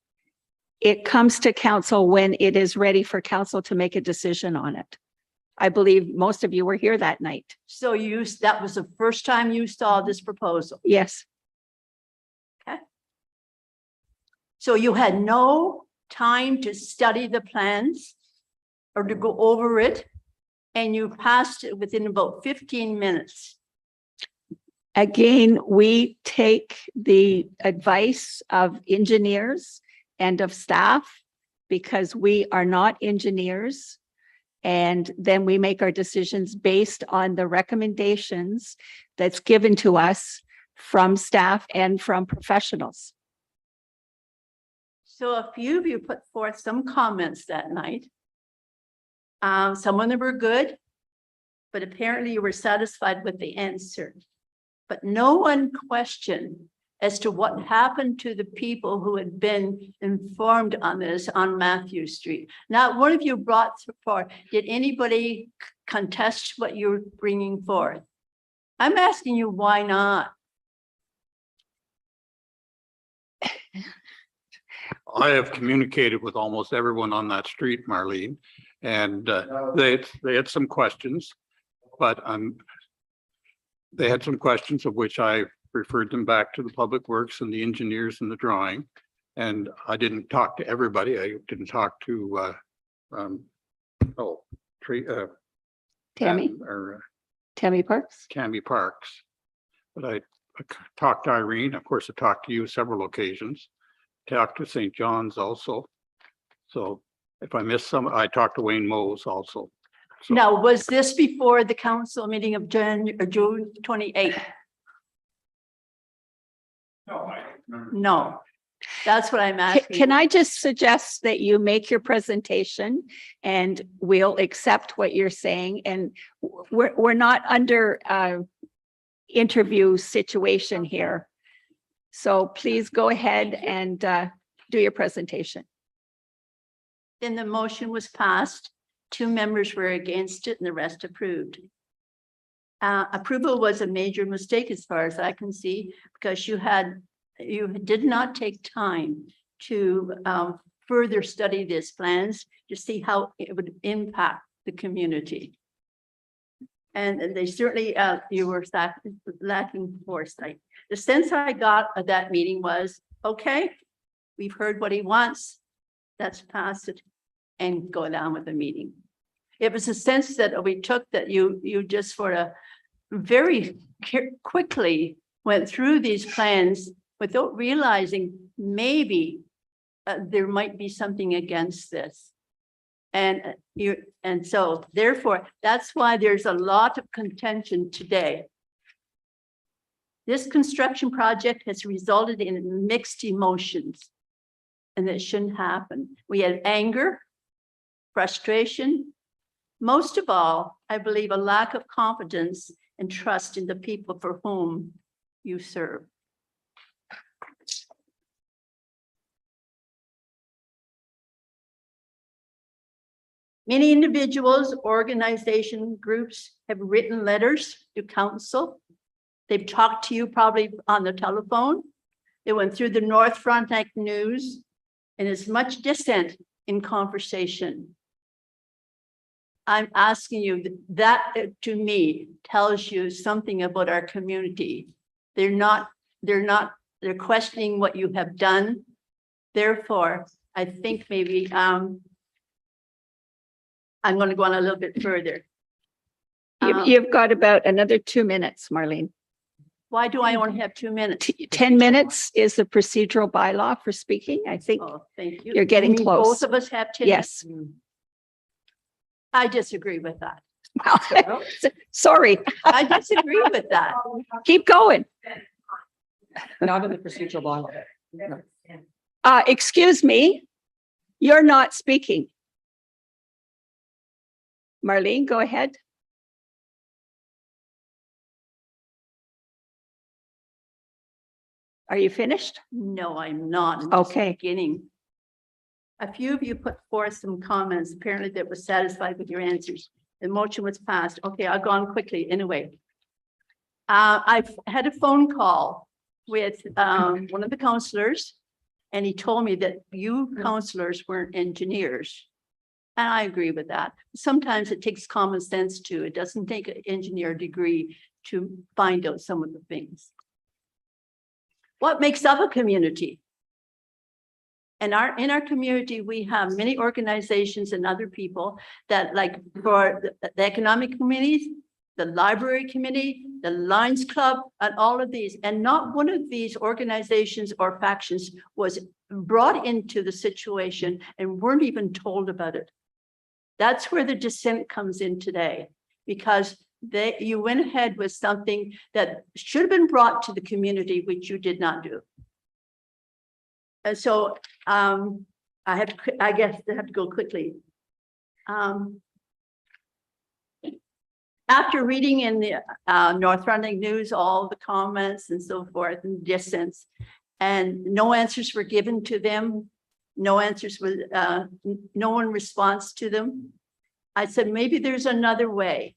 It comes to council when it is ready for council to make a decision on it. I believe most of you were here that night. So that was the first time you saw this proposal? Yes, So you had no time to study the plans or to go over it, and you passed it within about 15 minutes. again, we take the advice of engineers and of staff because we are not engineers. And then we make our decisions based on the recommendations that's given to us from staff and from professionals. So a few of you put forth some comments that night. Some of them were good, but apparently you were satisfied with the answer. But no one questioned as to what happened to the people who had been informed on this on Matthew Street. Not one of you brought forth, did anybody contest what you're bringing forth? I'm asking you, why not? I have communicated with almost everyone on that street, Marlene, and they had some questions, but they had some questions of which I referred them back to the Public Works and the engineers and the drawing. And I didn't talk to everybody. I didn't talk to Tammy Parks. Tammy Parks. But I talked to Irene. Of course, I talked to you several occasions. Talked to St. John's also. So if I missed some, I talked to Wayne Mose also. So- Now, was this before the council meeting of June 28th? No, No. That's what I'm Ca- asking. Can I just suggest that you make your presentation and we'll accept what you're saying? And we're not under interview situation here. So please go ahead and do your presentation. Then the motion was passed. 2 members were against it and the rest approved. Approval was a major mistake as far as I can see, because you did not take time to further study these plans to see how it would impact the community. And they certainly, you were lacking foresight. The sense I got at that meeting was, okay, we've heard what he wants. Let's pass it and go down with the meeting. It was a sense that we took that you just sort of very quickly went through these plans without realizing maybe there might be something against this. And so therefore, that's why there's a lot of contention today. This construction project has resulted in mixed emotions, and it shouldn't happen. We had anger, frustration, most of all, I believe a lack of confidence and trust in the people for whom you serve. Many individuals, organization groups have written letters to council. They've talked to you probably on the telephone. They went through the North Frontenac news, and as much dissent in conversation. I'm asking you, that to me tells you something about our community. They're questioning what you have done. Therefore, I think maybe I'm going to go on a little bit further. You've got about another 2 minutes, Marlene. Why do I only have 2 minutes? 10 minutes is the procedural bylaw for speaking. I think Oh, thank you. you're getting You mean close. Both of us have 10 Yes. minutes? I disagree with that. Sorry, I disagree with that. keep going. Not in the procedural bylaw. Excuse me, you're not speaking. Marlene, go ahead. Are you finished? No, I'm not. I'm just Okay. beginning. A few of you put forth some comments, apparently that was satisfied with your answers. The motion was passed. Okay, I'll go on quickly anyway. I've had a phone call with one of the counselors, and he told me that you counselors weren't engineers. And I agree with that. Sometimes it takes common sense too. It doesn't take an engineer degree to find out some of the things. What makes up a community? And in our community, we have many organizations and other people that, like, for the economic committees, the library committee, the Lions Club, and all of these. And not one of these organizations or factions was brought into the situation and weren't even told about it. That's where the dissent comes in today, because you went ahead with something that should have been brought to the community, which you did not do. And so I guess I have to go quickly. After reading in the North Frontenac News, all the comments and so forth and dissents, and no answers were given to them, no answers were, no one responds to them. I said, maybe there's another way.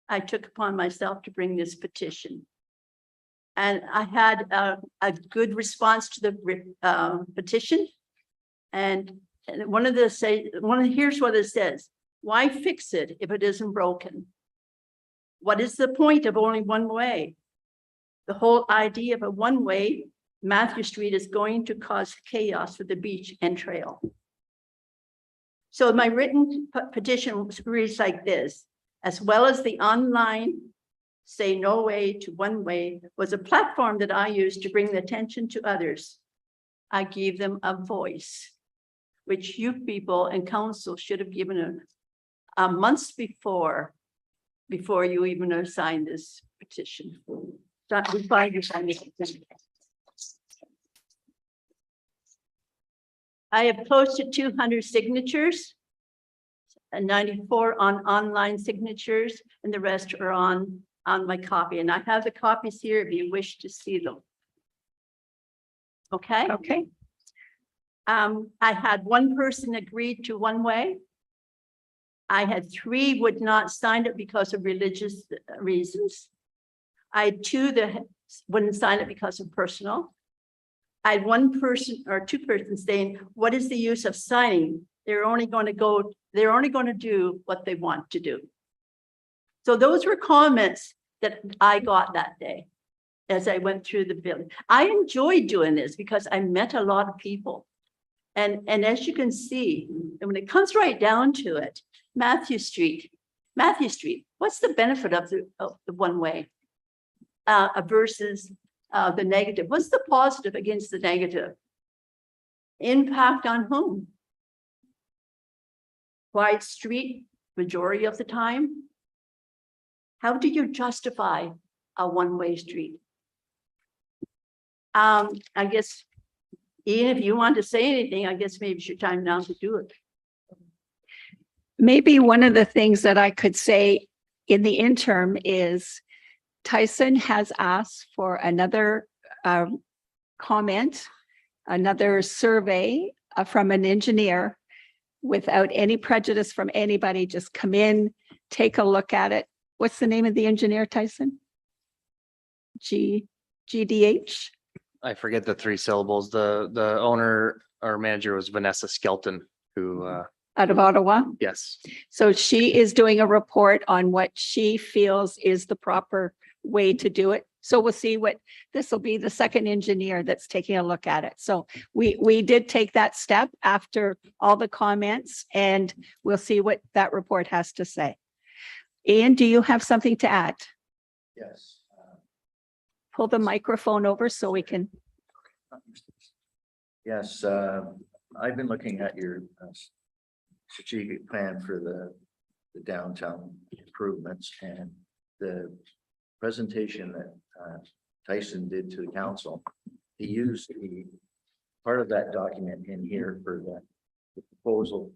I took upon myself to bring this petition. And I had a good response to the petition. And here's what it says. Why fix it if it isn't broken? What is the point of only one way? The whole idea of a one-way Matthew Street is going to cause chaos for the beach and trail. So my written petition reads like this: as well as the online Say No Way to One Way was a platform that I used to bring the attention to others. I gave them a voice, which you people and council should have given a months before you even signed this petition. I have posted 200 signatures. And 94 on online signatures, and the rest are on my copy. And I have the copies here if you wish to see them. Okay. Okay, I had one person agreed to one way. I had 3 would not sign it because of religious reasons. I had 2 that wouldn't sign it because of personal. I had 1 person or 2 persons saying, what is the use of signing? They're only going to do what they want to do. So those were comments that I got that day as I went through the building. I enjoyed doing this because I met a lot of people. And as you can see, and when it comes right down to it, Matthew Street, what's the benefit of the one way versus the negative? What's the positive against the negative? Impact on whom? Wide street, majority of the time. How do you justify a one-way street? I guess, Ian, if you want to say anything, I guess maybe it's your time now to do it. maybe one of the things that I could say in the interim is Tyson has asked for another comment, another survey from an engineer without any prejudice from anybody. Just come in, take a look at it. What's the name of the engineer, Tyson? GDH? I forget the 3 syllables. The owner or manager was Vanessa Skelton, who, Out of Ottawa. yes. So she is doing a report on what she feels is the proper way to do it. So we'll see what, this will be the second engineer that's taking a look at it. So we did take that step after all the comments, and we'll see what that report has to say. Ian, do you have something to add? Yes. Pull the microphone over so we can. Yes, I've been looking at your strategic plan for the downtown improvements, and the presentation that Tyson did to the council. He used the part of that document in here for the proposal,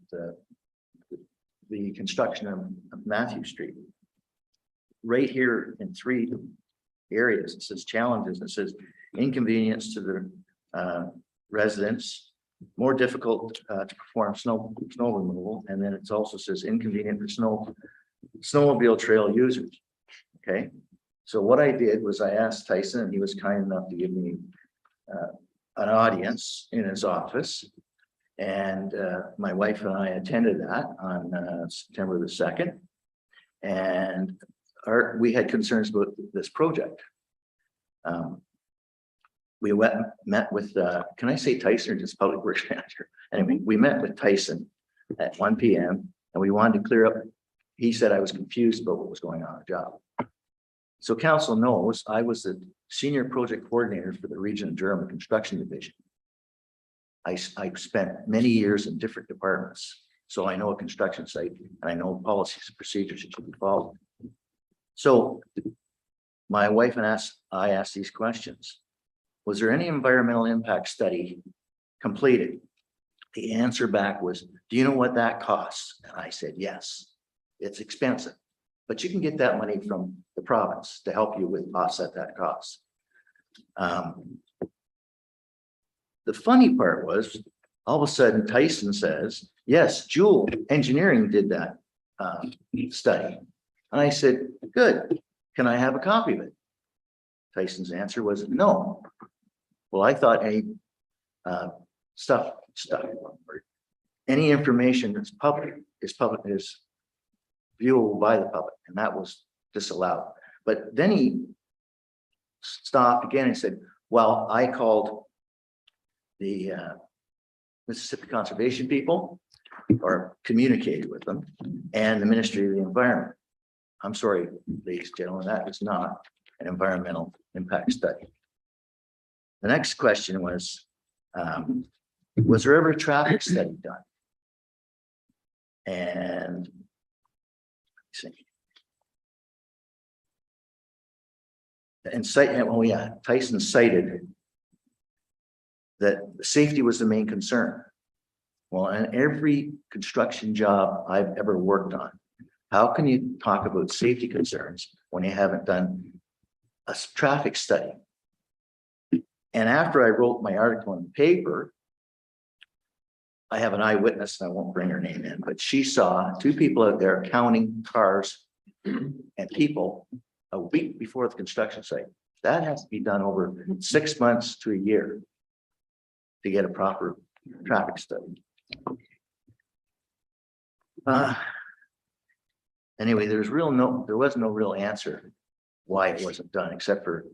the construction of Matthew Street. Right here in 3 areas, it says challenges, it says inconvenience to the residents, more difficult to perform snow removal, and then it also says inconvenient for snowmobile trail users. Okay, so what I did was I asked Tyson, and he was kind enough to give me an audience in his office, and my wife and I attended that on September the 2nd, and we had concerns about this project. We met with, can I say Tyson or just public works manager? Anyway, we met with Tyson at 1 p.m. and we wanted to clear up. He said I was confused about what was going on in the job. So council knows I was the senior project coordinator for the Region of Durham Construction Division. I spent many years in different departments, so I know a construction site and I know policies and procedures that should be followed. So my wife and I asked these questions. Was there any environmental impact study completed? The answer back was, do you know what that costs? And I said, yes, it's expensive, but you can get that money from the province to help you with offset that cost. The funny part was, all of a sudden Tyson says, yes, Jewel Engineering did that study. And I said, good, can I have a copy of it? Tyson's answer was no. Well, I thought any stuff, any information that's public is viewable by the public, and that was disallowed. But then he stopped again and said, well, I called the Mississippi conservation people, or communicated with them, and the Ministry of the Environment. I'm sorry, ladies and gentlemen, that is not an environmental impact study. The next question was there ever a traffic study done? And Tyson cited that safety was the main concern. Well, on every construction job I've ever worked on, how can you talk about safety concerns when you haven't done a traffic study? And after I wrote my article in the paper, I have an eyewitness, and I won't bring her name in, but she saw two people out there counting cars and people a week before the construction site. That has to be done over 6 months to a year to get a proper traffic study. Anyway, there was no real answer why it wasn't done, except for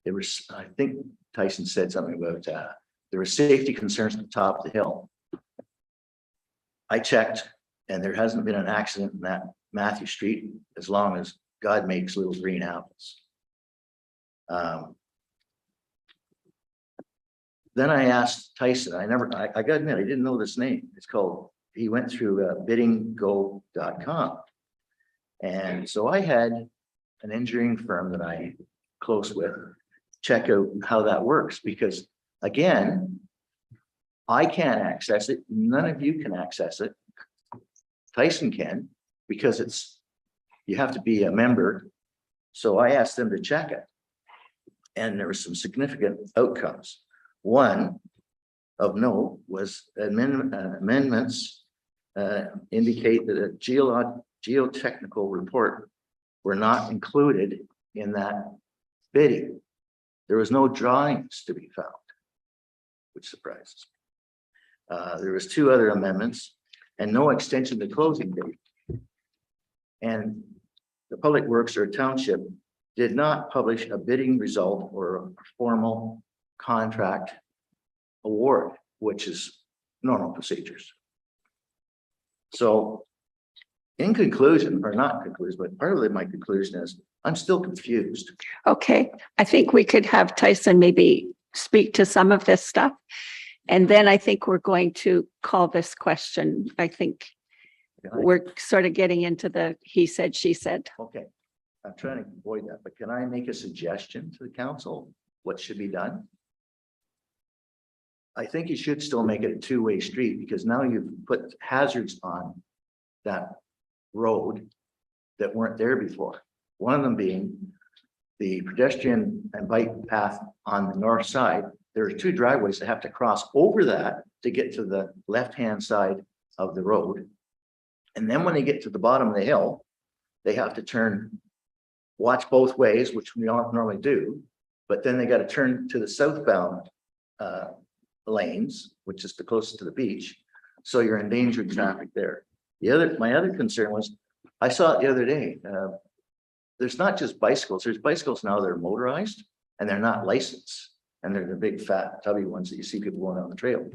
there was, I think Tyson said something about there were safety concerns at the top of the hill. I checked, and there hasn't been an accident in that Matthew Street as long as God makes little green apples. Then I asked Tyson, I got to admit, I didn't know this name. It's called, he went through biddinggo.com. And so I had an engineering firm that I close with check out how that works, because again, I can't access it. None of you can access it. Tyson can, because you have to be a member. So I asked them to check it. And there were some significant outcomes. One of note was amendments indicate that a geotechnical report were not included in that bidding. There was no drawings to be found, which surprises me. There was 2 other amendments and no extension to closing date. And the Public Works or Township did not publish a bidding result or a formal contract award, which is normal procedures. So in conclusion, or not conclusion, but part of my conclusion is I'm still confused. Okay, I think we could have Tyson maybe speak to some of this stuff. And then I think we're going to call this question. I think we're sort of getting into the he said, she said. Okay, I'm trying to avoid that, but can I make a suggestion to the council? What should be done? I think you should still make it a 2-way street, because now you've put hazards on that road that weren't there before. One of them being the pedestrian and bike path on the north side. There are 2 driveways that have to cross over that to get to the left-hand side of the road. And then when they get to the bottom of the hill, they have to watch both ways, which we don't normally do, but then they got to turn to the southbound lanes, which is the closest to the beach. So you're endangering traffic there. My other concern was, I saw it the other day. There's not just bicycles. There's bicycles now that are motorized and they're not licensed. And they're the big fat tubby ones that you see people going on the trail.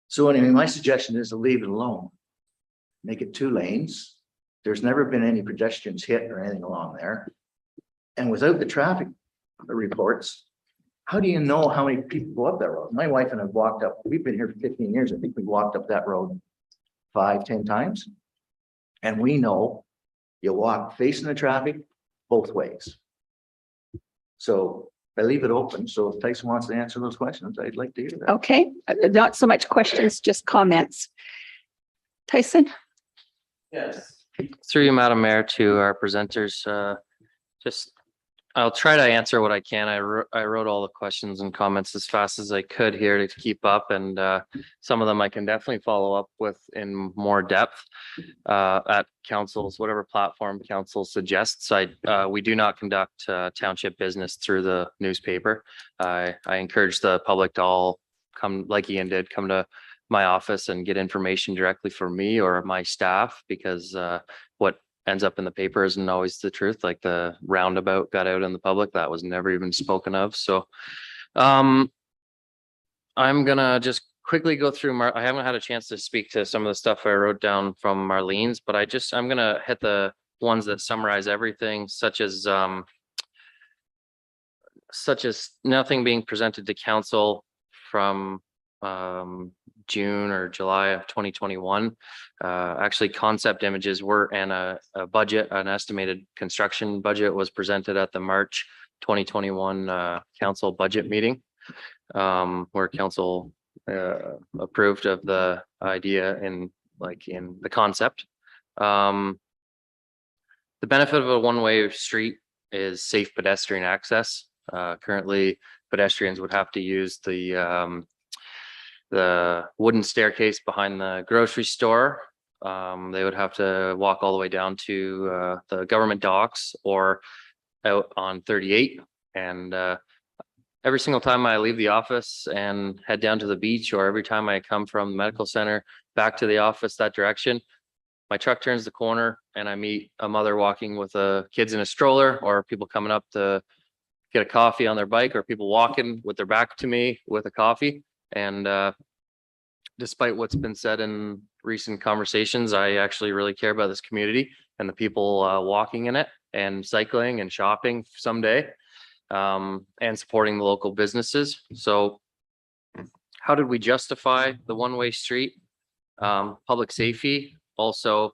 So anyway, my suggestion is to leave it alone. Make it 2 lanes. There's never been any pedestrians hit or anything along there. And without the traffic reports, how do you know how many people go up that road? My wife and I walked up, we've been here for 15 years. I think we walked up that road 5-10 times. And we know you walk facing the traffic both ways. So I leave it open. So if Tyson wants to answer those questions, I'd like to hear that. Okay, not so much questions, just comments. Tyson? Yes. Through you, Madam Mayor, to our presenters, I'll try to answer what I can. I wrote all the questions and comments as fast as I could here to keep up, and some of them I can definitely follow up with in more depth at council's, whatever platform council suggests. We do not conduct township business through the newspaper. I encourage the public to all come, like Ian did, come to my office and get information directly from me or my staff, because what ends up in the paper isn't always the truth. Like the roundabout got out in the public, that was never even spoken of. So I'm gonna just quickly go through I haven't had a chance to speak to some of the stuff I wrote down from Marlene's, but I'm gonna hit the ones that summarize everything, such as nothing being presented to council from June or July of 2021. Actually, concept images were, and a budget, an estimated construction budget was presented at the March 2021 council budget meeting, where council approved of the idea in the concept. The benefit of a one-way street is safe pedestrian access. Currently, pedestrians would have to use the wooden staircase behind the grocery store. They would have to walk all the way down to the government docks or out on 38. And every single time I leave the office and head down to the beach, or every time I come from the medical center back to the office that direction, my truck turns the corner and I meet a mother walking with kids in a stroller, or people coming up to get a coffee on their bike, or people walking with their back to me with a coffee. And despite what's been said in recent conversations, I actually really care about this community and the people walking in it and cycling and shopping someday, and supporting the local businesses. So how did we justify the one-way street? Public safety. Also,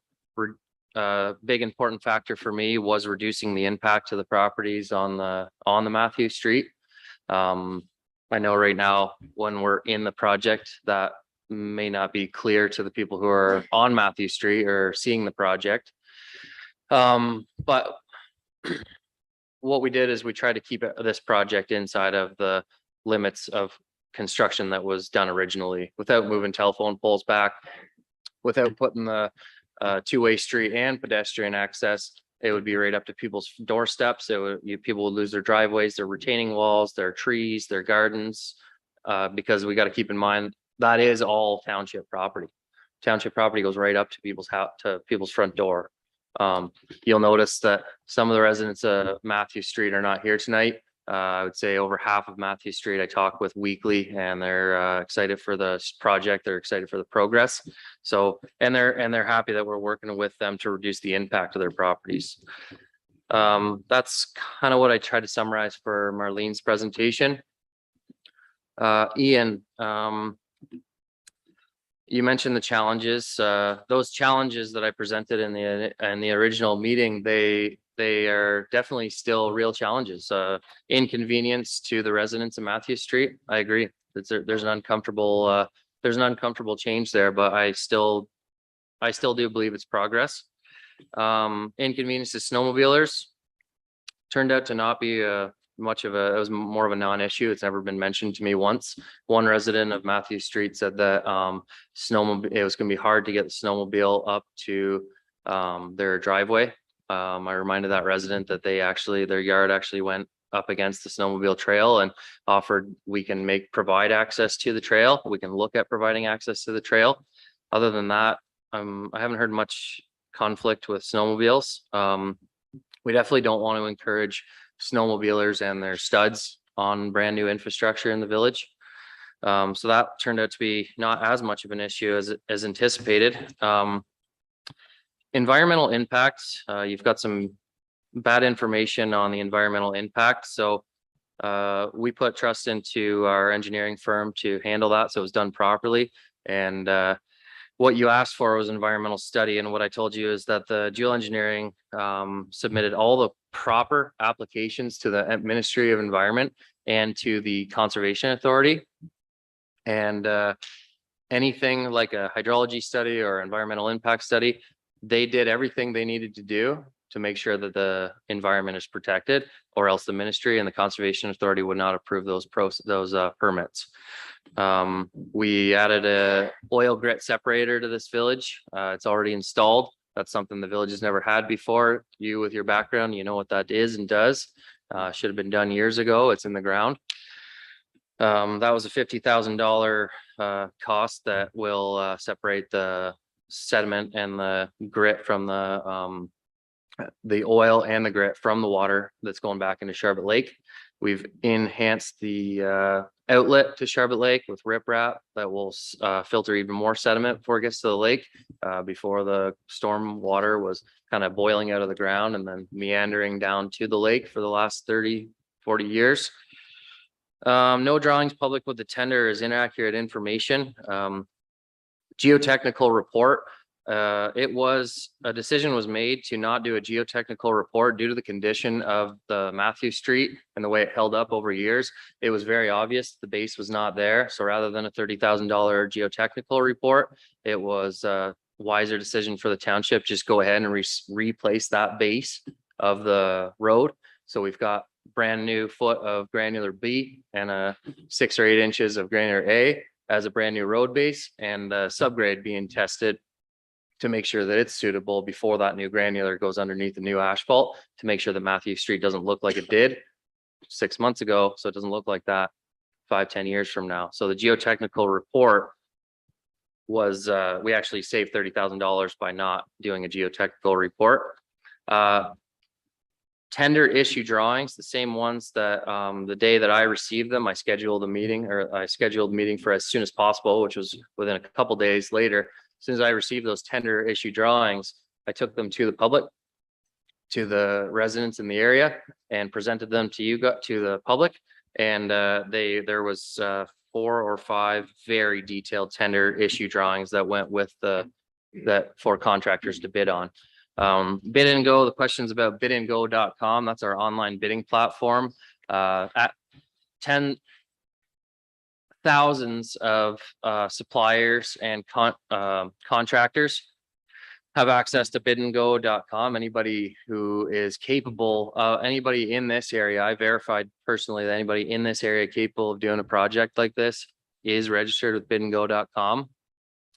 big important factor for me was reducing the impact to the properties on the Matthew Street. I know right now when we're in the project that may not be clear to the people who are on Matthew Street or seeing the project. But what we did is we tried to keep this project inside of the limits of construction that was done originally, without moving telephone poles back, without putting the two-way street and pedestrian access. It would be right up to people's doorsteps. People would lose their driveways, their retaining walls, their trees, their gardens, because we got to keep in mind that is all township property. Township property goes right up to people's house, to people's front door. You'll notice that some of the residents of Matthew Street are not here tonight. I would say over half of Matthew Street I talk with weekly, and they're excited for the project. They're excited for the progress. So, and they're happy that we're working with them to reduce the impact of their properties. That's kind of what I tried to summarize for Marlene's presentation. Ian, you mentioned the challenges. Those challenges that I presented in the original meeting, they are definitely still real challenges. Inconvenience to the residents of Matthew Street. I agree. There's an uncomfortable change there, but I still do believe it's progress. Inconvenience to snowmobilers turned out to not be it was more of a non-issue. It's never been mentioned to me once. One resident of Matthew Street said that it was going to be hard to get the snowmobile up to their driveway. I reminded that resident that their yard actually went up against the snowmobile trail and offered we can provide access to the trail. We can look at providing access to the trail. Other than that, I haven't heard much conflict with snowmobiles. We definitely don't want to encourage snowmobilers and their studs on brand new infrastructure in the village. So that turned out to be not as much of an issue as anticipated. Environmental impacts, you've got some bad information on the environmental impact. So we put trust into our engineering firm to handle that, so it was done properly. And what you asked for was an environmental study, and what I told you is that the geoengineering submitted all the proper applications to the Ministry of Environment and to the Conservation Authority. And anything like a hydrology study or environmental impact study, they did everything they needed to do to make sure that the environment is protected, or else the ministry and the Conservation Authority would not approve those permits. We added a oil grit separator to this village. It's already installed. That's something the village has never had before. You, with your background, you know what that is and does. Should have been done years ago. It's in the ground. That was a $50,000 cost that will separate the sediment and the grit from the oil and the grit from the water that's going back into Charlotte Lake. We've enhanced the outlet to Charlotte Lake with riprap that will filter even more sediment before it gets to the lake. Before, the storm water was kind of boiling out of the ground and then meandering down to the lake for the last 30-40 years. No drawings public with the tender is inaccurate information. Geotechnical report a decision was made to not do a geotechnical report due to the condition of the Matthew Street and the way it held up over years. It was very obvious the base was not there. So rather than a $30,000 geotechnical report, it was a wiser decision for the township, just go ahead and replace that base of the road. So we've got brand new foot of granular B and 6 or 8 inches of granular A as a brand new road base, and subgrade being tested to make sure that it's suitable before that new granular goes underneath the new asphalt, to make sure that Matthew Street doesn't look like it did 6 months ago. So it doesn't look like that 5-10 years from now. So the geotechnical report was, we actually saved $30,000 by not doing a geotechnical report. Tender issue drawings, the same ones that the day that I received them, I scheduled a meeting for as soon as possible, which was within a couple days later. As soon as I received those tender issue drawings, I took them to the public, to the residents in the area, and presented them to the public. And there was 4 or 5 very detailed tender issue drawings that went with for contractors to bid on. Bid and Go, the questions about bidandgo.com, that's our online bidding platform. At thousands of suppliers and contractors have access to bidandgo.com. Anybody who is capable, anybody in this area, I verified personally that anybody in this area capable of doing a project like this is registered with bidandgo.com.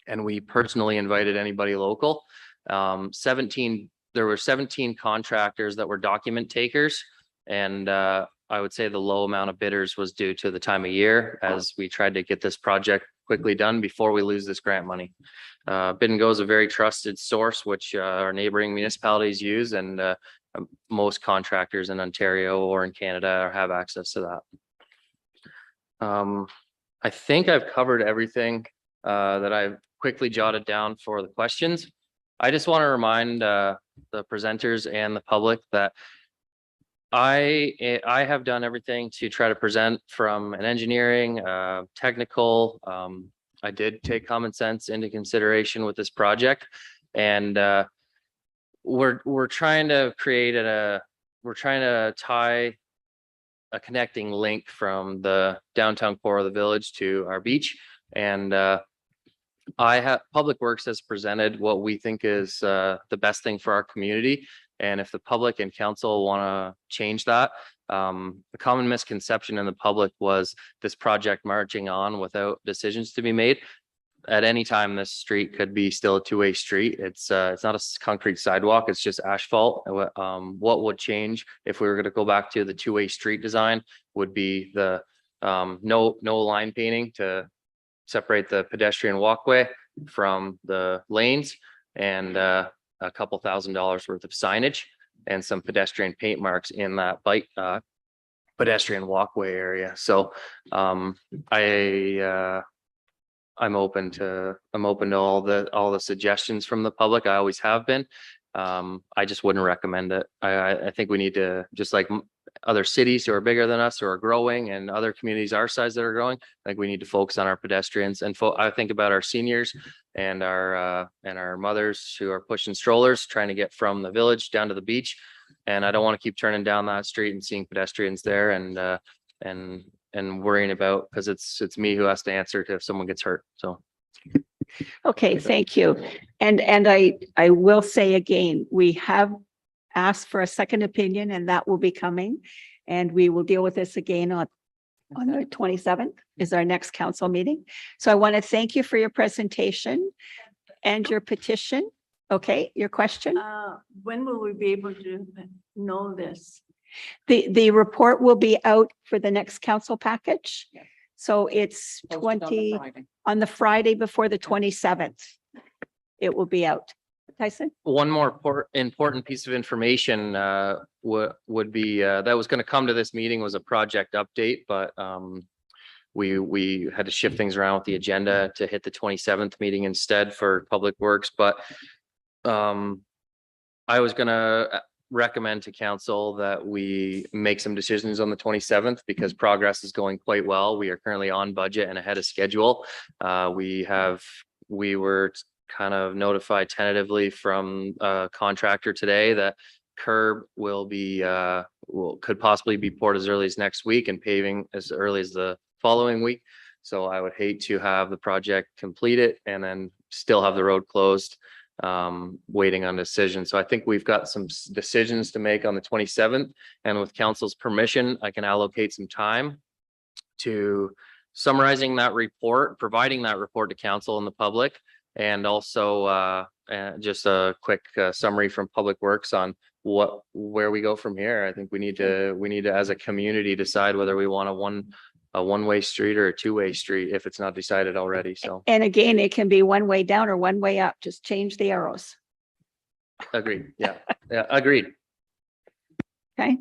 And we personally invited anybody local. There were 17 contractors that were document takers, and I would say the low amount of bidders was due to the time of year, as we tried to get this project quickly done before we lose this grant money. Bid and Go is a very trusted source, which our neighboring municipalities use, and most contractors in Ontario or in Canada have access to that. I think I've covered everything that I've quickly jotted down for the questions. I just want to remind the presenters and the public that I have done everything to try to present from an engineering, technical. I did take common sense into consideration with this project, and we're trying to tie a connecting link from the downtown core of the village to our beach. And Public Works has presented what we think is the best thing for our community. And if the public and council want to change that, the common misconception in the public was this project marching on without decisions to be made. At any time, this street could be still a 2-way street. It's not a concrete sidewalk, it's just asphalt. What would change if we were going to go back to the 2-way street design would be the no line painting to separate the pedestrian walkway from the lanes, and a couple $1,000s worth of signage and some pedestrian paint marks in that bike pedestrian walkway area. So I'm open to all the suggestions from the public. I always have been. I just wouldn't recommend it. I think we need to, just like other cities who are bigger than us, who are growing, and other communities our size that are growing, I think we need to focus on our pedestrians. And I think about our seniors and our mothers who are pushing strollers, trying to get from the village down to the beach. And I don't want to keep turning down that street and seeing pedestrians there and worrying about, because it's me who has to answer if someone gets hurt. So. Okay, thank you. And I will say again, we have asked for a second opinion, and that will be coming. And we will deal with this again on the 27th is our next council meeting. So I want to thank you for your presentation and your petition. Okay, your question? When will we be able to know this? The report will be out for the next council package. Yeah. So it's on the Friday before the 27th. It will be out. Tyson? One more important piece of information would be that was going to come to this meeting was a project update, but we had to shift things around with the agenda to hit the 27th meeting instead for Public Works. But I was going to recommend to council that we make some decisions on the 27th because progress is going quite well. We are currently on budget and ahead of schedule. We were kind of notified tentatively from a contractor today that curb will be, could possibly be poured as early as next week and paving as early as the following week. So I would hate to have the project completed and then still have the road closed, waiting on decision. So I think we've got some decisions to make on the 27th, and with council's permission, I can allocate some time to summarizing that report, providing that report to council and the public, and also just a quick summary from Public Works on where we go from here. I think we need to, as a community, decide whether we want a one-way street or a two-way street if it's not decided already. So And again, it can be one way down or one way up. Just change the arrows. agreed. Yeah, agreed. Okay.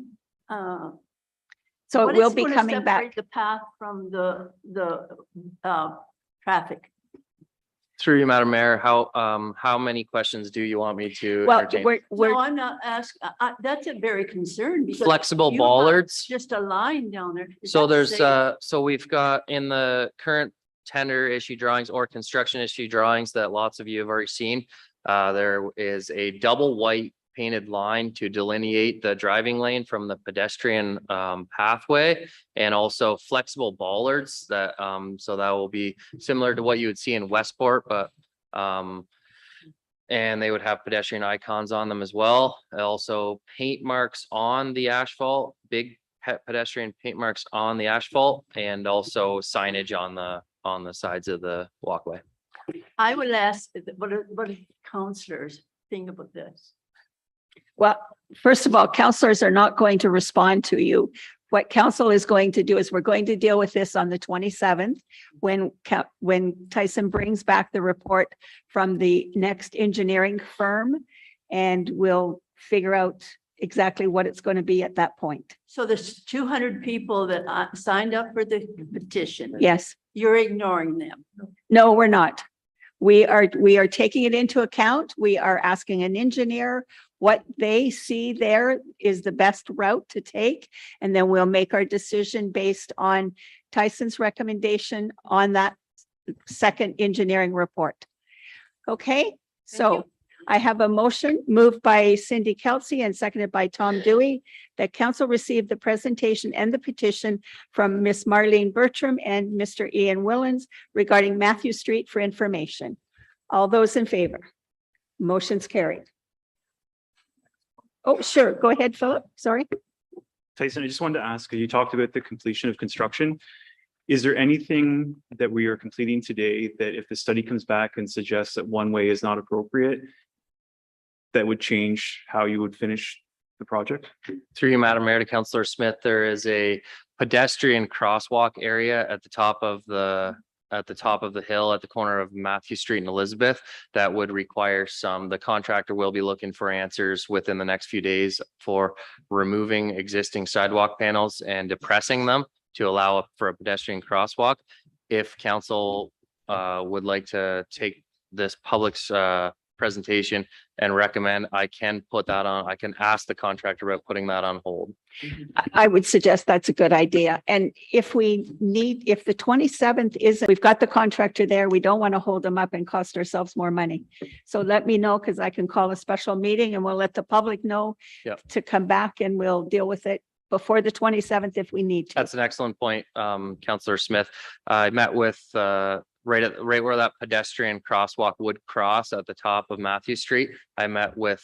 So What it will is be gonna coming separate back. The path from the traffic. Through you, Madam Mayor, how many questions do you want me to Well, entertain? we're, No, I'm not asking, that's a very concern because. Flexible you have bollards. Just a line down there. Is So that there's, safe? so we've got in the current tender issue drawings or construction issue drawings that lots of you have already seen. There is a double white painted line to delineate the driving lane from the pedestrian pathway, and also flexible bollards that, so that will be similar to what you would see in Westport, but and they would have pedestrian icons on them as well. Also paint marks on the asphalt, big pedestrian paint marks on the asphalt, and also signage on the sides of the walkway. I will ask, what do councillors think about this? well, first of all, counselors are not going to respond to you. What council is going to do is we're going to deal with this on the 27th when Tyson brings back the report from the next engineering firm, and we'll figure out exactly what it's going to be at that point. So there's 200 people that signed up for the petition. Yes. You're ignoring them. No, we're not. We are taking it into account. We are asking an engineer what they see there is the best route to take. And then we'll make our decision based on Tyson's recommendation on that second engineering report. Okay, so I have a motion moved by Cindy Kelsey and seconded by Tom Dewey that council received the presentation and the petition from Miss Marlene Bertram and Mr. Ian Willens regarding Matthew Street for information. All those in favor? Motion's carried. Oh, sure. Go ahead, Philip. Sorry. Tyson, I just wanted to ask, you talked about the completion of construction. Is there anything that we are completing today that if the study comes back and suggests that one way is not appropriate, that would change how you would finish the project? Through you, Madam Mayor, to Councillor Smith, there is a pedestrian crosswalk area at the top of the hill at the corner of Matthew Street and Elizabeth that would require the contractor will be looking for answers within the next few days for removing existing sidewalk panels and depressing them to allow for a pedestrian crosswalk. If council would like to take this public's presentation and recommend, I can ask the contractor about putting that on hold. I would suggest that's a good idea. And if the 27th isn't, we've got the contractor there, we don't want to hold them up and cost ourselves more money. So let me know, because I can call a special meeting and we'll let the public know to come back, and we'll deal with it before the 27th if we need to. That's an excellent point, Councillor Smith. I met with right where that pedestrian crosswalk would cross at the top of Matthew Street. I met with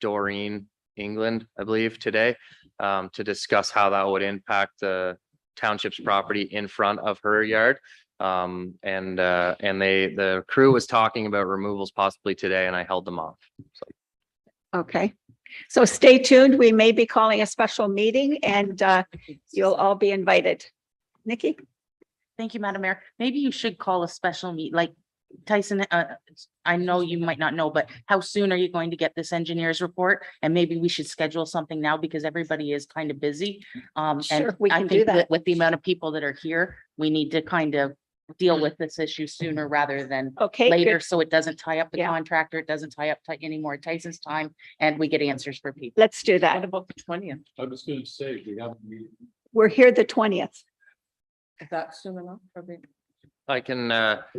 Doreen England, I believe, today to discuss how that would impact the township's property in front of her yard. The crew was talking about removals possibly today, and I held them off. So. Okay, so stay tuned. We may be calling a special meeting, and you'll all be invited. Nikki? Thank you, Madam Mayor. Maybe you should call a special meet, like Tyson, I know you might not know, but how soon are you going to get this engineer's report? And maybe we should schedule something now because everybody is kind of busy. Sure, And we I can do think that. with the amount of people that are here, we need to kind of deal with this issue sooner rather than Okay, later, good. so it doesn't tie up the Yeah. contractor, it doesn't tie up any more Tyson's time, and we get answers for people. Let's do What that. about the 20th? I was going to say, we have. We're here the 20th. Is that soon enough? I can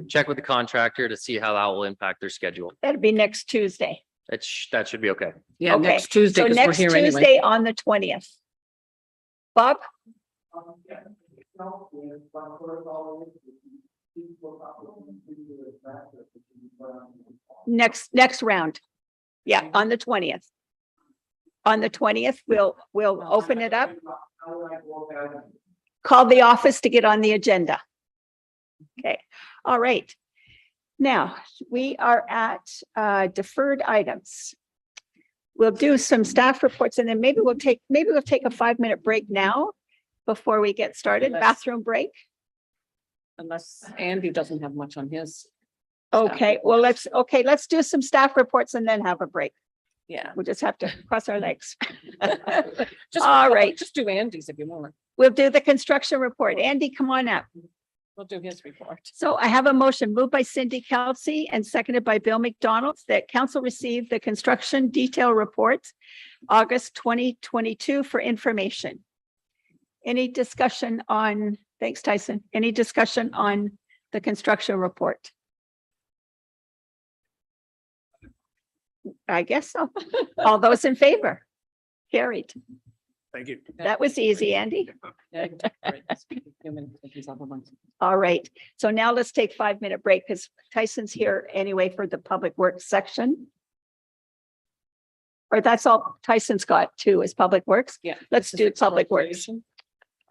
check with the contractor to see how that will impact their schedule. That'll be next Tuesday. That should be okay. Yeah, Okay, next Tuesday, So because we're next here anyway. Tuesday on the 20th. Bob? Next round. Yeah, on the 20th. On the 20th, we'll open it up. Call the office to get on the agenda. Okay, all right. Now, we are at deferred items. We'll do some staff reports and then maybe we'll take a 5-minute break now before we get started. Bathroom break. Unless Andy doesn't have much on his. Okay, well, let's do some staff reports and then have a break. Yeah. We'll just have to cross our legs. Just All right. Just do Andy's if you want. We'll do the construction report. Andy, come on up. We'll do his report. So I have a motion moved by Cindy Kelsey and seconded by Bill McDonald that council received the construction detail report August 2022 for information. Any discussion on, thanks Tyson, any discussion on the construction report? I guess so. All those in favor? Carried. Thank you. That was easy, Andy. Yeah, right. Few minutes with these other ones. All right. So now let's take 5-minute break because Tyson's here anyway for the public works section. Or that's all Tyson's got too is public works. Yeah. Let's this is do public works. expropriation.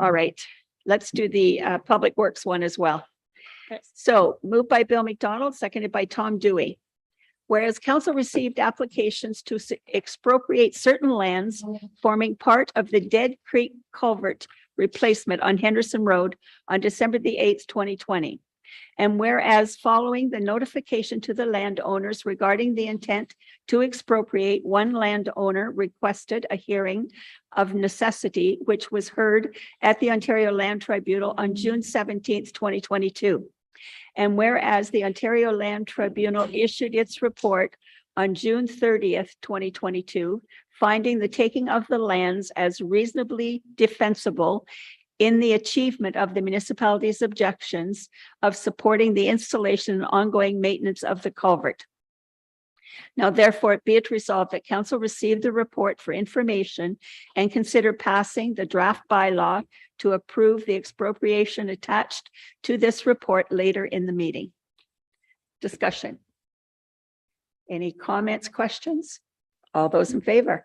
All right. Let's do the public works one as well. Okay. So moved by Bill McDonald, seconded by Tom Dewey. Whereas council received applications to expropriate certain lands forming part of the Dead Creek Culvert replacement on Henderson Road on December the 8th, 2020. And whereas following the notification to the landowners regarding the intent to expropriate, one landowner requested a hearing of necessity, which was heard at the Ontario Land Tribunal on June 17th, 2022. And whereas the Ontario Land Tribunal issued its report on June 30th, 2022, finding the taking of the lands as reasonably defensible in the achievement of the municipality's objections of supporting the installation and ongoing maintenance of the culvert. Now, therefore, be it resolved that council receive the report for information and consider passing the draft bylaw to approve the expropriation attached to this report later in the meeting. Discussion. Any comments, questions? All those in favor?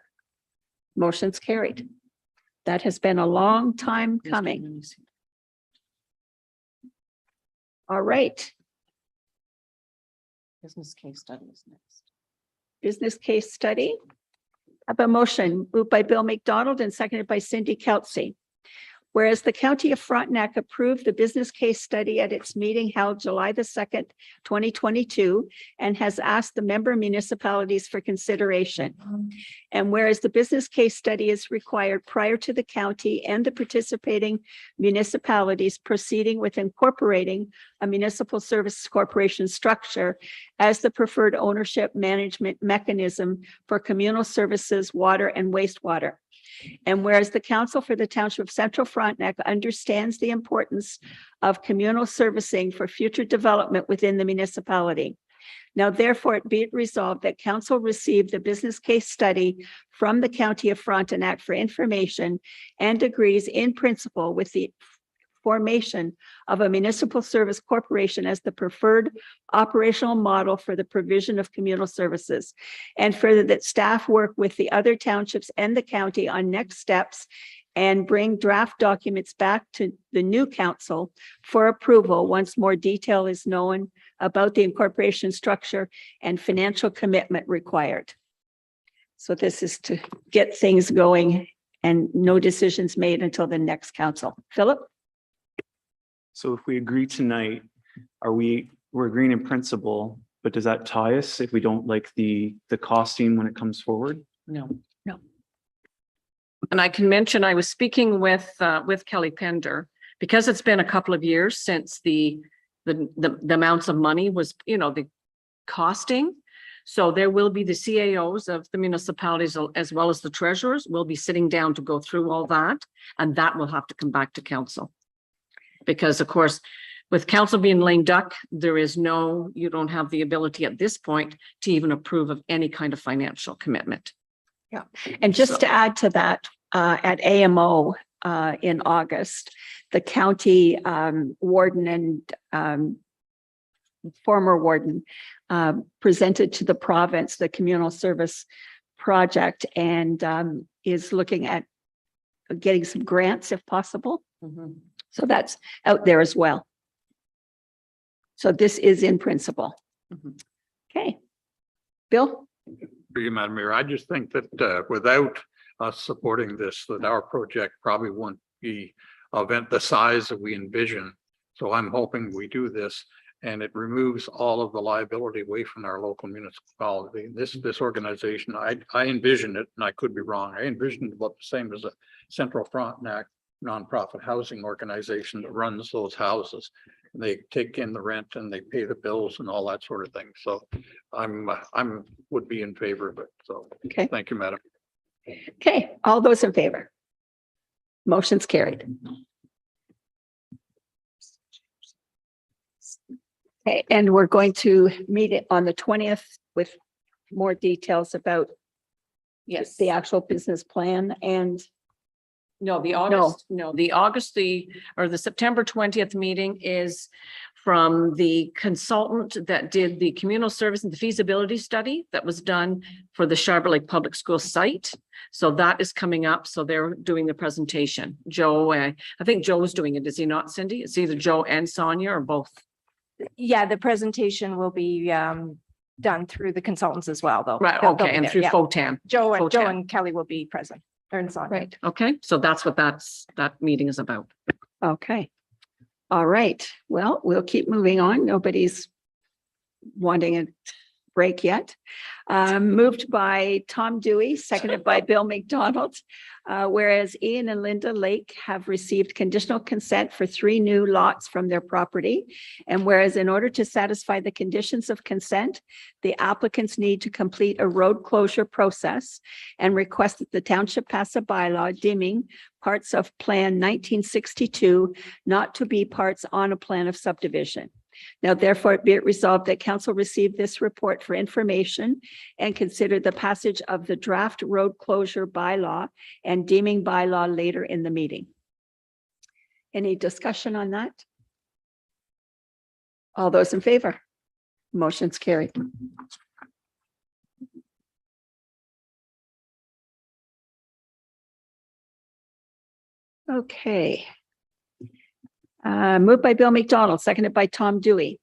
Motion's carried. That has been a long time coming. All right, Business case study is next. business case study. I have a motion moved by Bill McDonald and seconded by Cindy Kelsey. Whereas the County of Frontenac approved the business case study at its meeting held July the 2nd, 2022, and has asked the member municipalities for consideration. And whereas the business case study is required prior to the county and the participating municipalities proceeding with incorporating a municipal service corporation structure as the preferred ownership management mechanism for communal services, water and wastewater. And whereas the Council for the Township of Central Frontenac understands the importance of communal servicing for future development within the municipality. Now, therefore, it be it resolved that council receive the business case study from the County of Frontenac for information and agrees in principle with the formation of a municipal service corporation as the preferred operational model for the provision of communal services. And further, that staff work with the other townships and the county on next steps and bring draft documents back to the new council for approval once more detail is known about the incorporation structure and financial commitment required. So this is to get things going and no decisions made until the next council. Philip? So if we agree tonight, we're agreeing in principle, but does that tie us if we don't like the costing when it comes forward? No. No. And I can mention, I was speaking with Kelly Pender, because it's been a couple of years since the amounts of money was, the costing. So there will be the CAOs of the municipalities as well as the treasurers will be sitting down to go through all that, and that will have to come back to council. Because of course, With council being lame duck, you don't have the ability at this point to even approve of any kind of financial commitment. And just So- to add to that, at AMO in August, the county warden and former warden presented to the province the communal service project and is looking at getting some grants if possible. Mhm. So that's out there as well. So this is in principle. Mhm. Okay. Bill? For you, Madam Mayor, I just think that without us supporting this, that our project probably won't be event the size that we envision. So I'm hoping we do this and it removes all of the liability away from our local municipality. This organization, I envision it, and I could be wrong. I envisioned about the same as a Central Frontenac nonprofit housing organization that runs those houses. They take in the rent and they pay the bills and all that sort of thing. So would be in favor of it. So Okay. thank you, Madam. Okay, all those in favor? Motion's carried. Okay, and we're going to meet it on the 20th with more details about the actual business plan and No, the September 20th meeting is from the consultant that did the communal service and the feasibility study that was done for the Scarborough Lake Public School site. So that is coming up. So they're doing the presentation. Joe, I think Joe is doing it. Is he not, Cindy? It's either Joe and Sonia or both. Yeah, the presentation will be done through the consultants as well, though. Right, They'll okay, be and there, through yeah. FOTAM. Joe FOTAM. and Kelly will be present. Or in Sonia. right. Okay, so that's what that meeting is about. Okay. All right. Well, we'll keep moving on. Nobody's wanting a break yet. Moved by Tom Dewey, seconded by Bill McDonald. Whereas Ian and Linda Lake have received conditional consent for 3 new lots from their property. And whereas in order to satisfy the conditions of consent, the applicants need to complete a road closure process and request that the township pass a bylaw deeming parts of Plan 1962 not to be parts on a plan of subdivision. Now, therefore, be it resolved that council receive this report for information and consider the passage of the draft road closure bylaw and deeming bylaw later in the meeting. Any discussion on that? All those in favor? Motion's carried. Okay. Moved by Bill McDonald, seconded by Tom Dewey.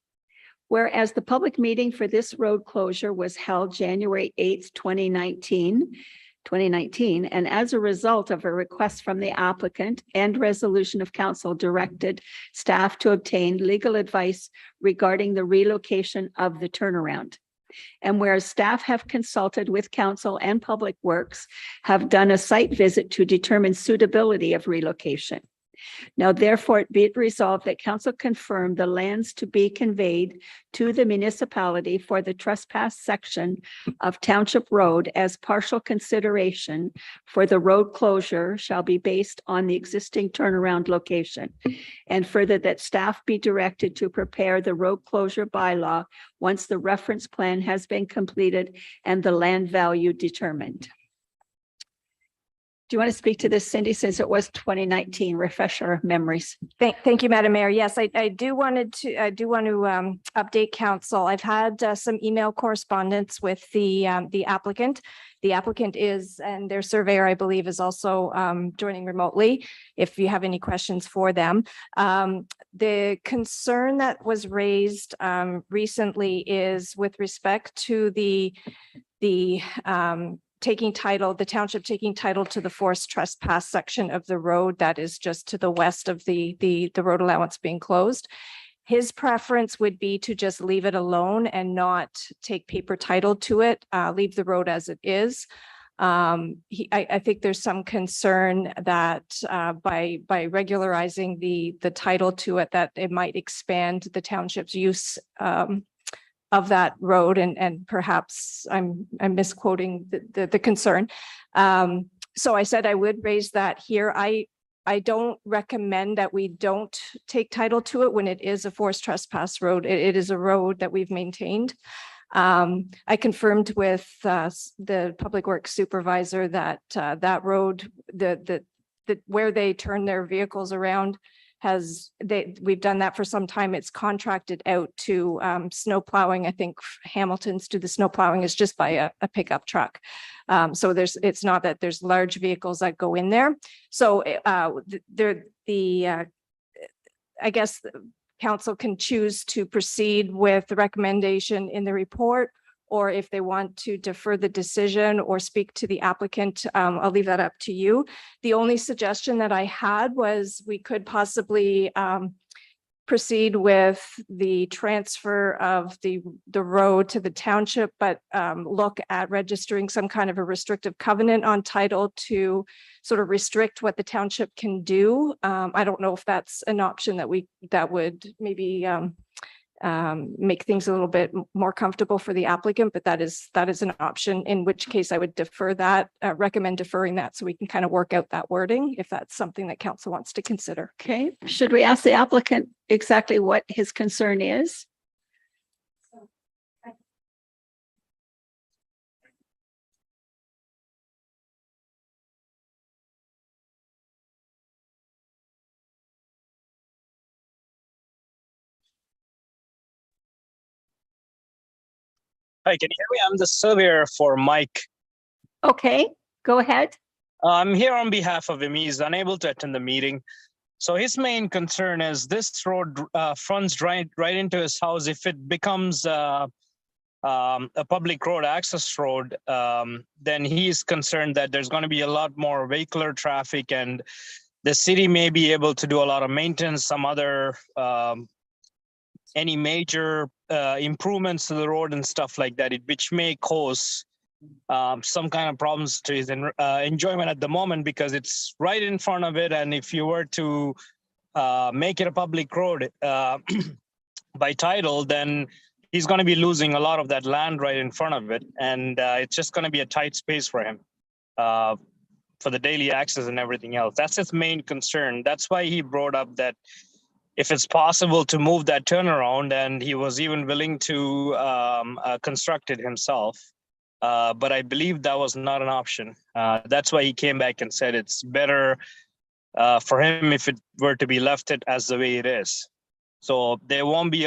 Whereas the public meeting for this road closure was held January 8th, 2019, and as a result of a request from the applicant and resolution of council directed staff to obtain legal advice regarding the relocation of the turnaround. And whereas staff have consulted with council and public works, have done a site visit to determine suitability of relocation. Now, therefore, be it resolved that council confirm the lands to be conveyed to the municipality for the trespass section of Township Road as partial consideration for the road closure shall be based on the existing turnaround location. And further, that staff be directed to prepare the road closure bylaw once the reference plan has been completed and the land value determined. Do you want to speak to this, Cindy, since it was 2019, refresh our memories? Thank you, Madam Mayor. Yes, I do want to update council. I've had some email correspondence with the applicant. The applicant is, and their surveyor, I believe, is also joining remotely. If you have any questions for them. The concern that was raised recently is with respect to the township taking title to the forced trespass section of the road that is just to the west of the road allowance being closed. His preference would be to just leave it alone and not take paper title to it, leave the road as it is. I think there's some concern that by regularizing the title to it, that it might expand the township's use of that road, and perhaps I'm misquoting the concern. So I said I would raise that here. I I don't recommend that we don't take title to it when it is a forced trespass road. It is a road that we've maintained. I confirmed with the Public Works Supervisor that that road, where they turn their vehicles around we've done that for some time. It's contracted out to snow plowing. I think Hamilton's do the snow plowing is just by a pickup truck. So it's not that there's large vehicles that go in there. So I guess the council can choose to proceed with the recommendation in the report, or if they want to defer the decision or speak to the applicant, I'll leave that up to you. The only suggestion that I had was we could possibly proceed with the transfer of the road to the township, but look at registering some kind of a restrictive covenant on title to sort of restrict what the township can do. I don't know if that's an option that would maybe make things a little bit more comfortable for the applicant, but that is an option, in which case I would defer that, recommend deferring that so we can kind of work out that wording if that's something that council wants to consider. Okay, should we ask the applicant exactly what his concern is? Hi, can you hear me? I'm the surveyor for Mike. Okay, go ahead. I'm here on behalf of him. He's unable to attend the meeting. So his main concern is this road fronts right into his house. If it becomes a public road access road, then he's concerned that there's going to be a lot more vehicular traffic, and the city may be able to do a lot of maintenance, some other any major improvements to the road and stuff like that, which may cause some kind of problems to his enjoyment at the moment, because it's right in front of it. And if you were to make it a public road by title, then he's going to be losing a lot of that land right in front of it. And it's just going to be a tight space for him for the daily access and everything else. That's his main concern. That's why he brought up that if it's possible to move that turnaround, and he was even willing to construct it himself. But I believe that was not an option. That's why he came back and said it's better for him if it were to be left it as the way it is. So there won't be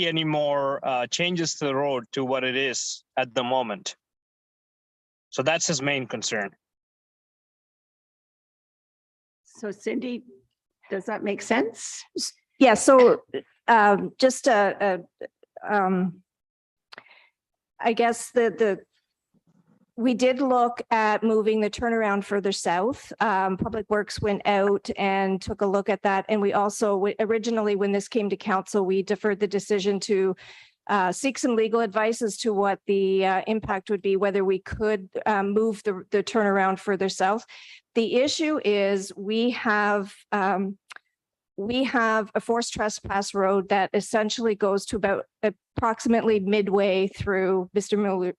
any more changes to the road to what it is at the moment. So that's his main concern. So Cindy, does that make sense? Yeah, so just I guess we did look at moving the turnaround further south. Public Works went out and took a look at that. And we also, originally, when this came to council, we deferred the decision to seek some legal advice as to what the impact would be, whether we could move the turnaround further south. The issue is we have a forced trespass road that essentially goes to about approximately midway through Mr.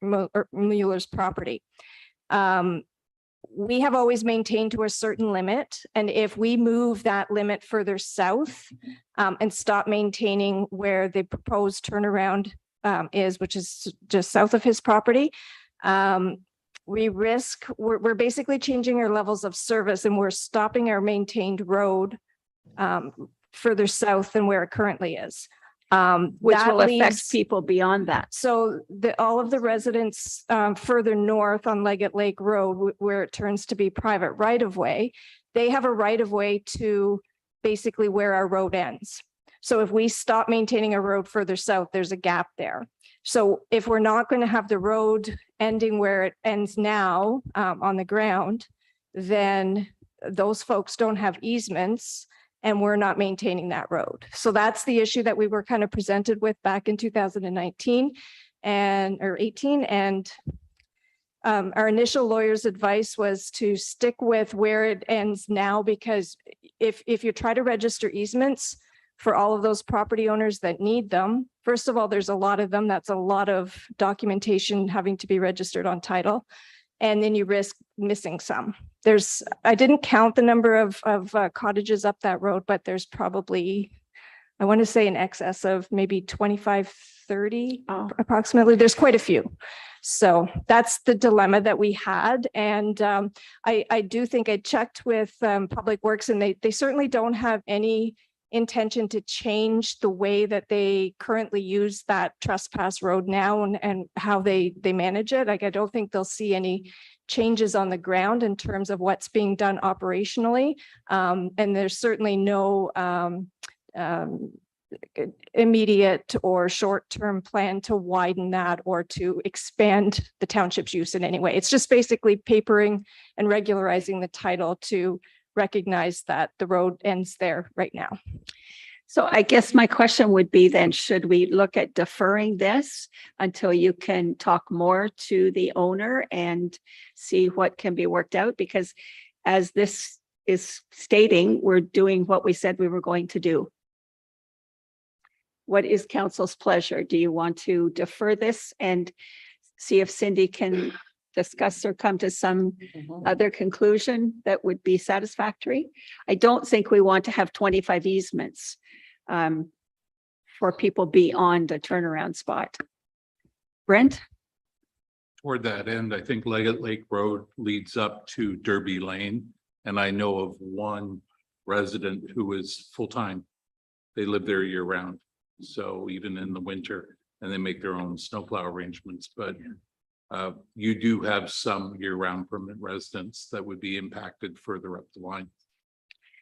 Mueller's property. We have always maintained to a certain limit, and if we move that limit further south and stop maintaining where the proposed turnaround is, which is just south of his property, we're basically changing our levels of service, and we're stopping our maintained road further south than where it currently is. Which That will affect leaves- people beyond that. So all of the residents further north on Leggett Lake Road, where it turns to be private right of way, they have a right of way to basically where our road ends. So if we stop maintaining a road further south, there's a gap there. So if we're not going to have the road ending where it ends now on the ground, then those folks don't have easements, and we're not maintaining that road. So that's the issue that we were kind of presented with back in 2019 or 18. And our initial lawyer's advice was to stick with where it ends now, because if you try to register easements for all of those property owners that need them, first of all, there's a lot of them. That's a lot of documentation having to be registered on title. and then you risk missing some. I didn't count the number of cottages up that road, but there's probably, I want to say in excess of maybe 25, 30 approximately. There's quite a few. So that's the dilemma that we had. And I do think I checked with Public Works, and they certainly don't have any intention to change the way that they currently use that trespass road now and how they manage it. Like, I don't think they'll see any changes on the ground in terms of what's being done operationally. And there's certainly no immediate or short-term plan to widen that or to expand the township's use in any way. It's just basically papering and regularizing the title to recognize that the road ends there right now. So I guess my question would be then, should we look at deferring this until you can talk more to the owner and see what can be worked out? Because as this is stating, we're doing what we said we were going to do. What is council's pleasure? Do you want to defer this and see if Cindy can discuss or come to some other conclusion that would be satisfactory? I don't think we want to have 25 easements for people beyond a turnaround spot. Brent? Toward that end, I think Leggett Lake Road leads up to Derby Lane. And I know of one resident who is full-time. They live there year round. So even in the winter, and they make their own snowplow arrangements, but you do have some year-round permanent residents that would be impacted further up the line.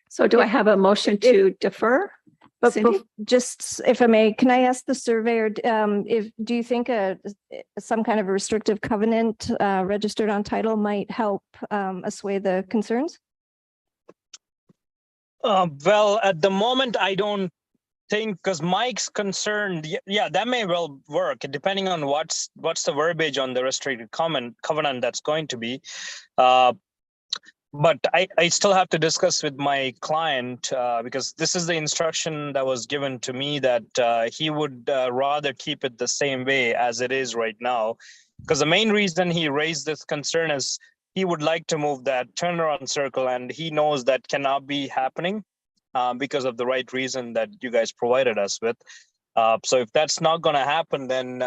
So do I have a motion to defer? But Cindy? just if I may, can I ask the surveyor, do you think some kind of a restrictive covenant registered on title might help assuage the concerns? Well, at the moment, I don't think, because Mike's concerned, yeah, that may well work, depending on what's the verbiage on the restricted covenant that's going to be. But I still have to discuss with my client because this is the instruction that was given to me, that he would rather keep it the same way as it is right now. Because the main reason he raised this concern is he would like to move that turnaround circle, and he knows that cannot be happening because of the right reason that you guys provided us with. So if that's not going to happen, then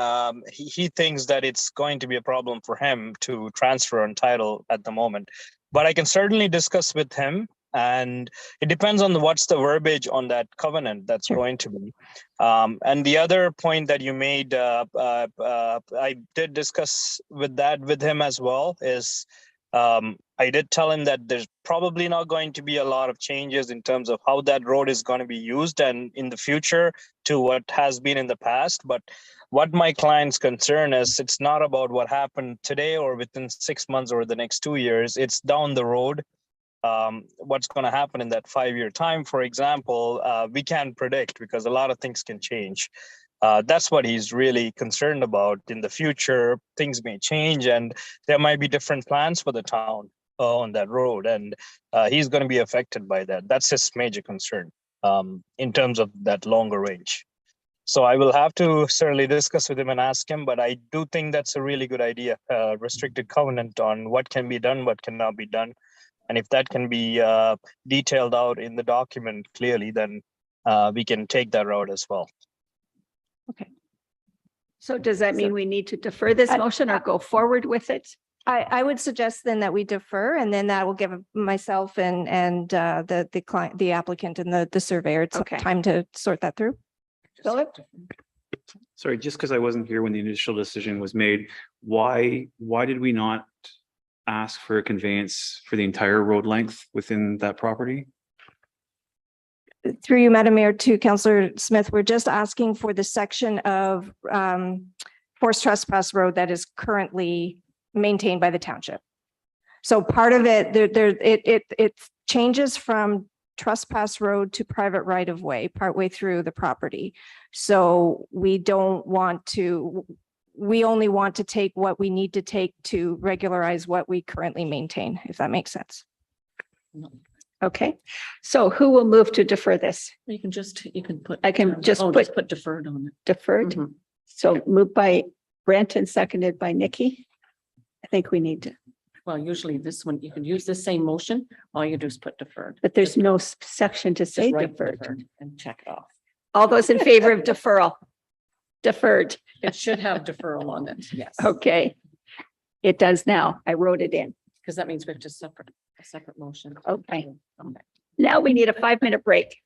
he thinks that it's going to be a problem for him to transfer on title at the moment. But I can certainly discuss with him, and it depends on what's the verbiage on that covenant that's going to be. And the other point that you made, I did discuss with him as well, is I did tell him that there's probably not going to be a lot of changes in terms of how that road is going to be used and in the future to what has been in the past. But what my client's concern is, it's not about what happened today or within 6 months or the next 2 years. It's down the road. What's going to happen in that 5-year time, for example, we can't predict because a lot of things can change. That's what he's really concerned about. In the future, things may change and there might be different plans for the town on that road. And he's going to be affected by that. That's his major concern in terms of that longer range. So I will have to certainly discuss with him and ask him, but I do think that's a really good idea, restricted covenant on what can be done, what cannot be done. And if that can be detailed out in the document clearly, then we can take that route as well. Okay. So does that mean we need to defer this motion or go forward with it? I would suggest then that we defer, and then that will give myself and the client, the applicant, and the surveyor time to sort that through. Philip? Sorry, just because I wasn't here when the initial decision was made, why did we not ask for a conveyance for the entire road length within that property? Through you, Madam Mayor, to Councillor Smith, we're just asking for the section of forced trespass road that is currently maintained by the township. So part of it, it changes from trespass road to private right of way partway through the property. So we don't want to, we only want to take what we need to take to regularize what we currently maintain, if that makes sense. Okay, so who will move to defer this? You can put. I can just put deferred on it. Deferred. So moved by Brent and seconded by Nikki. I think we need to. Well, usually this one, you can use the same motion, all you do is put deferred. But there's no section to say Just write deferred. and check it off. All those in favor of deferral? Deferred. It should have deferral on it, yes. Okay. It does now. I wrote it in. Because that means we have to a separate motion. Okay. Okay. Now we need a 5-minute break.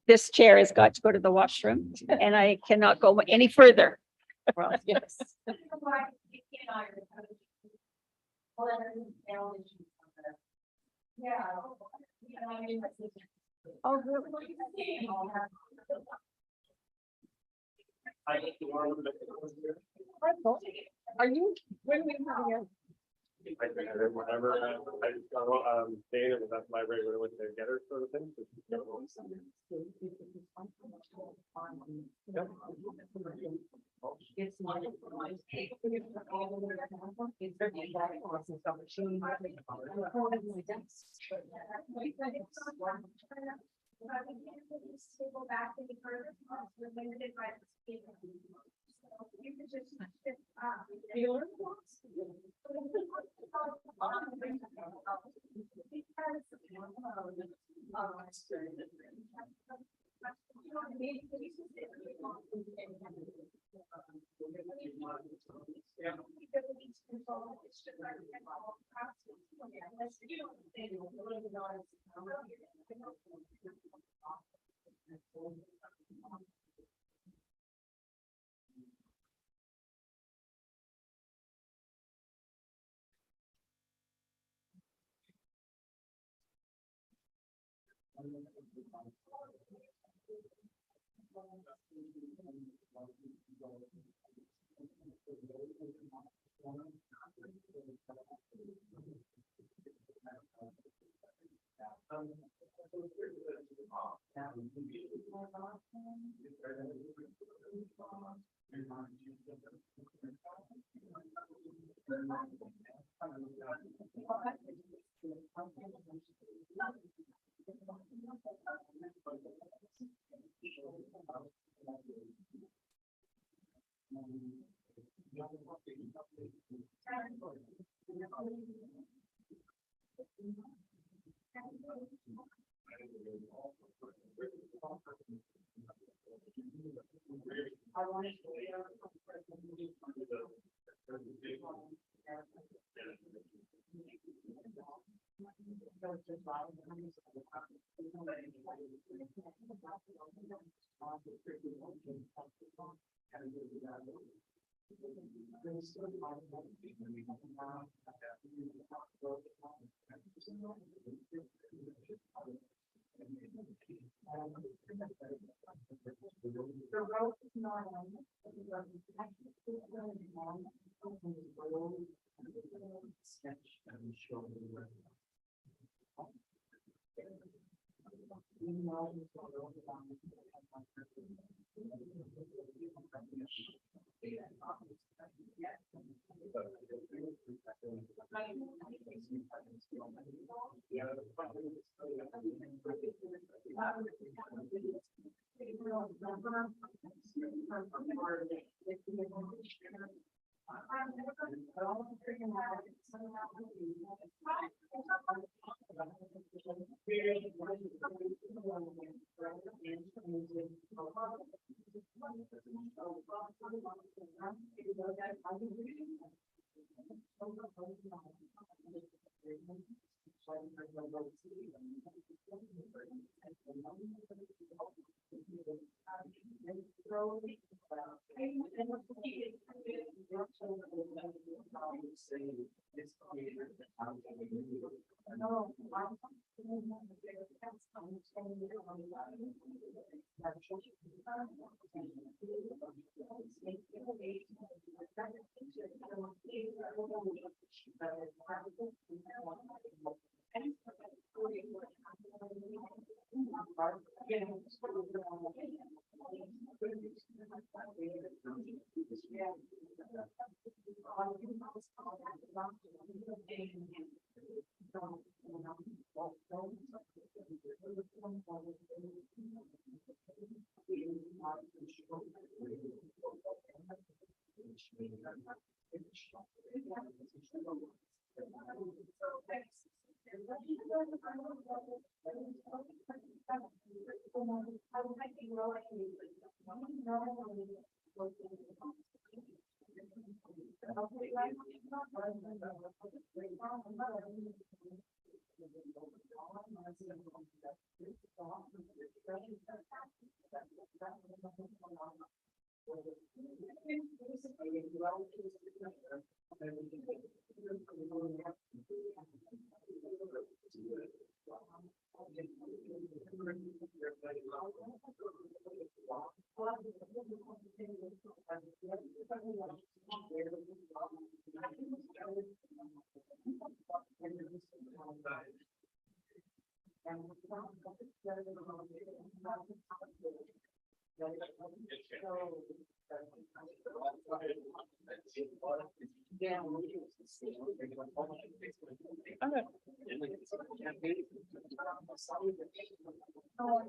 This chair has got to go to the washroom and I cannot go any further. Well, yes. Are you, when we having a? Whenever Dana was at the library when I went to get her sort of thing.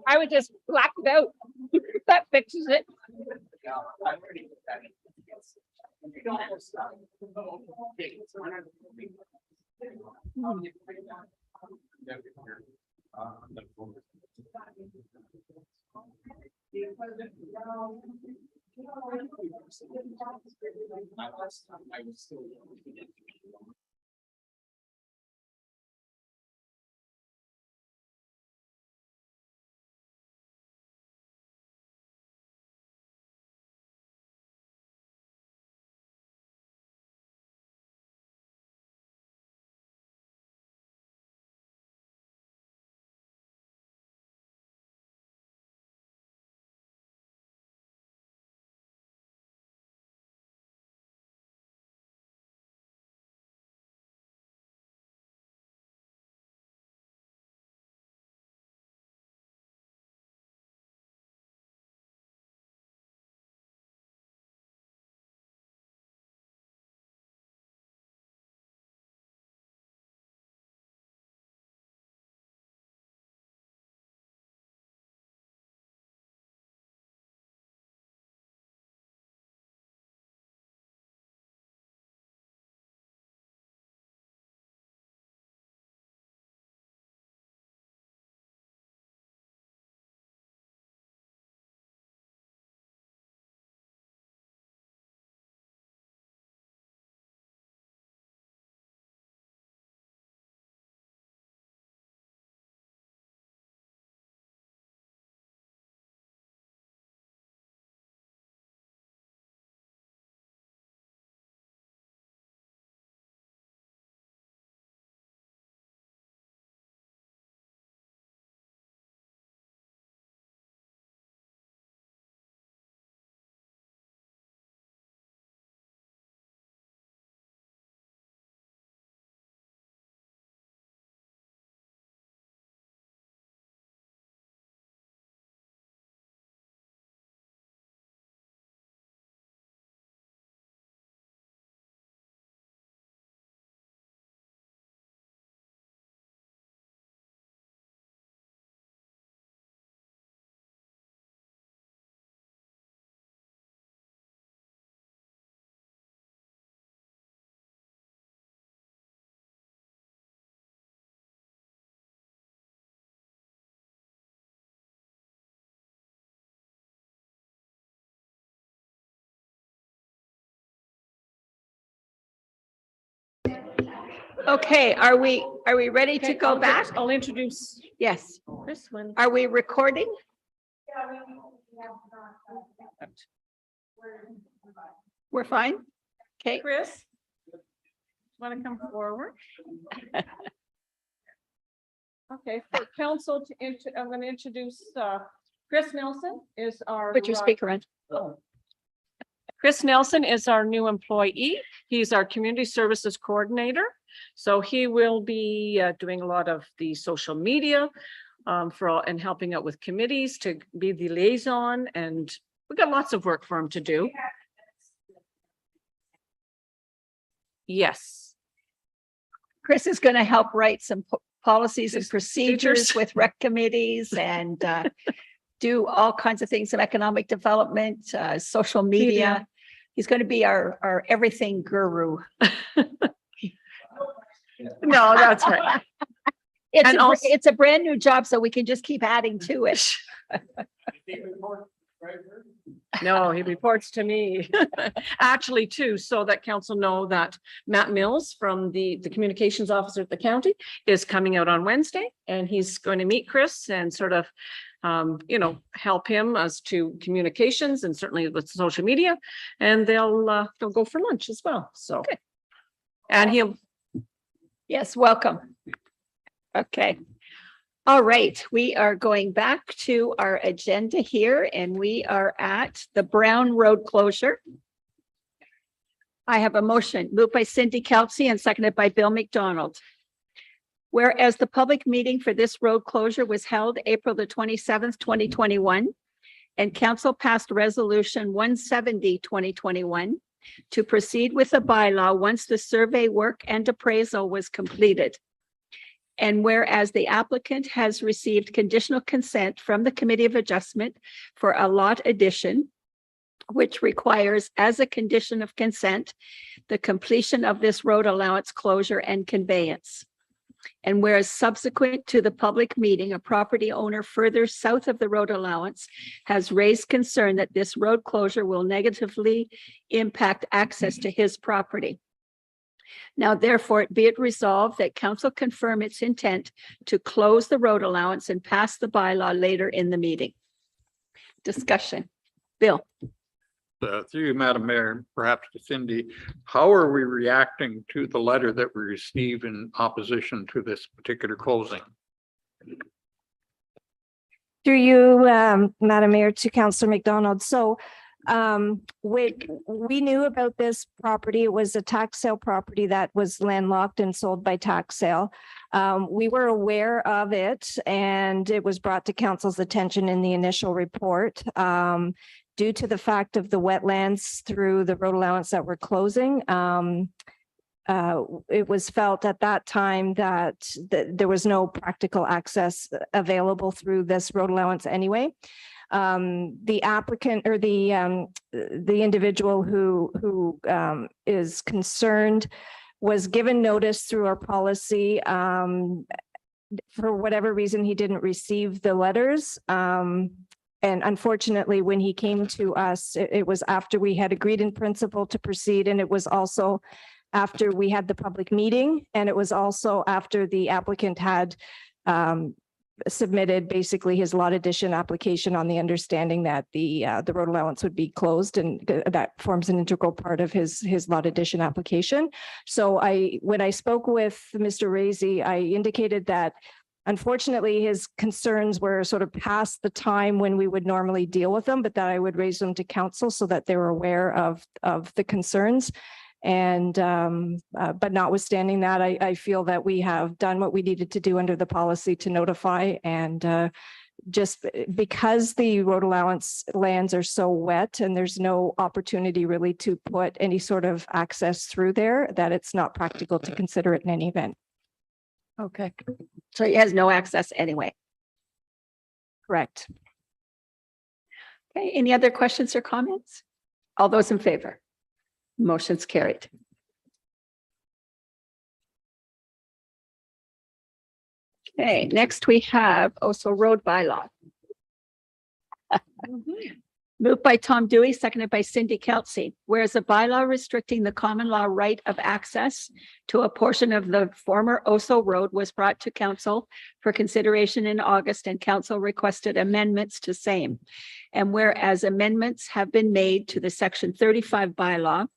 I would just black it out. That fixes it. Okay, are we ready to Okay, go back? I'll introduce Yes. Chris when. Are we recording? We're fine? Okay. Chris? Want to come forward? Okay, for council I'm going to introduce, Chris Nelson is our. Put your speaker on. Chris Nelson is our new employee. He's our community services coordinator. So he will be doing a lot of the social media and helping out with committees to be the liaison, and we've got lots of work for him to do. Yes. Chris is going to help write some policies and procedures Procedures. with rec committees and do all kinds of things, some economic development, social media. He's going to be our everything guru. No, that's right. And also- It's a brand new job, so we can just keep adding to it. No, he reports to me. Actually, too, so that council know that Matt Mills from the communications officer at the county is coming out on Wednesday, and he's going to meet Chris and sort of help him as to communications and certainly with social media, and they'll go for lunch as well. So, Okay. and he'll Yes, welcome. Okay. All right, we are going back to our agenda here, and we are at the Brown Road closure. I have a motion moved by Cindy Kelsey and seconded by Bill McDonald. Whereas the public meeting for this road closure was held April the 27th, 2021, and council passed resolution 170, 2021 to proceed with the bylaw once the survey work and appraisal was completed. And whereas the applicant has received conditional consent from the Committee of Adjustment for a lot addition, which requires as a condition of consent, the completion of this road allowance closure and conveyance. And whereas subsequent to the public meeting, a property owner further south of the road allowance has raised concern that this road closure will negatively impact access to his property. Now, therefore, be it resolved that council confirm its intent to close the road allowance and pass the bylaw later in the meeting. Discussion. Bill. Through you, Madam Mayor, perhaps to Cindy, how are we reacting to the letter that we received in opposition to this particular closing? Through you, Madam Mayor, to Councillor McDonald. So we knew about this property. It was a tax sale property that was landlocked and sold by tax sale. We were aware of it, and it was brought to council's attention in the initial report. Due to the fact of the wetlands through the road allowance that we're closing, it was felt at that time that there was no practical access available through this road allowance anyway. The applicant or the individual who is concerned was given notice through our policy. For whatever reason, he didn't receive the letters. And unfortunately, when he came to us, it was after we had agreed in principle to proceed, and it was also after we had the public meeting, and it was also after the applicant had submitted basically his lot addition application on the understanding that the road allowance would be closed, and that forms an integral part of his lot addition application. So when I spoke with Mr. Raisy, I indicated that unfortunately his concerns were sort of past the time when we would normally deal with them, but that I would raise them to council so that they were aware of the concerns. And but notwithstanding that, I feel that we have done what we needed to do under the policy to notify, and just because the road allowance lands are so wet and there's no opportunity really to put any sort of access through there, that it's not practical to consider it in any event. Okay. So he has no access anyway. Correct. Okay, any other questions or comments? All those in favor? Motion's carried. Okay, next we have also road bylaw. Moved by Tom Dewey, seconded by Cindy Kelsey. Whereas a bylaw restricting the common law right of access to a portion of the former Oso Road was brought to council for consideration in August, and council requested amendments to same. And whereas amendments have been made to the section 35 bylaw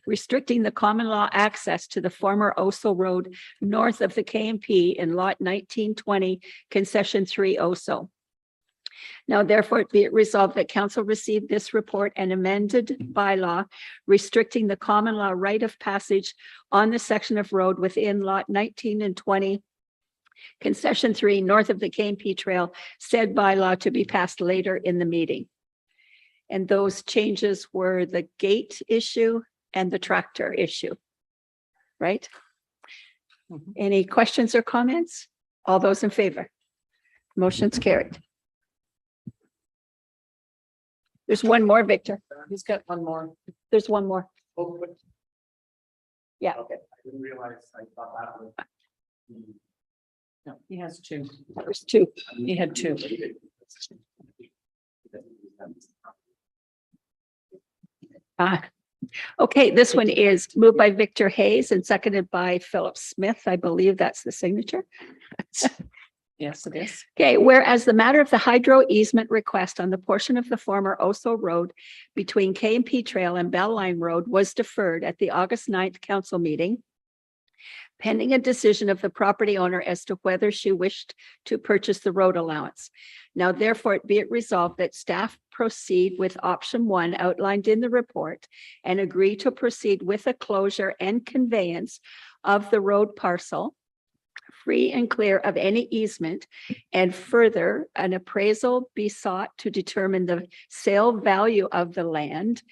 restricting the common law access to the former Oso Road north of the KMP in lot 1920, concession 3 Oso. Now, therefore, be it resolved that council received this report and amended bylaw restricting the common law right of passage on the section of road within lot 19 and 20, concession 3 north of the KMP trail, said bylaw to be passed later in the meeting. And those changes were the gate issue and the tractor issue, right? Any questions or comments? All those in favor? Motion's carried. There's one more, Victor. He's got one more. There's one more. Yeah. Okay, I didn't realize, I thought that was. No, he has two. There's two. He had two. Okay, this one is moved by Victor Hayes and seconded by Philip Smith. I believe that's the signature. Yes, it is. Okay, whereas the matter of the hydro easement request on the portion of the former Oso Road between K&P Trail and Bell Line Road was deferred at the August 9th council meeting, pending a decision of the property owner as to whether she wished to purchase the road allowance. Now therefore be it resolved that staff proceed with option 1 outlined in the report and agree to proceed with a closure and conveyance of the road parcel free and clear of any easement, and further an appraisal be sought to determine the sale value of the land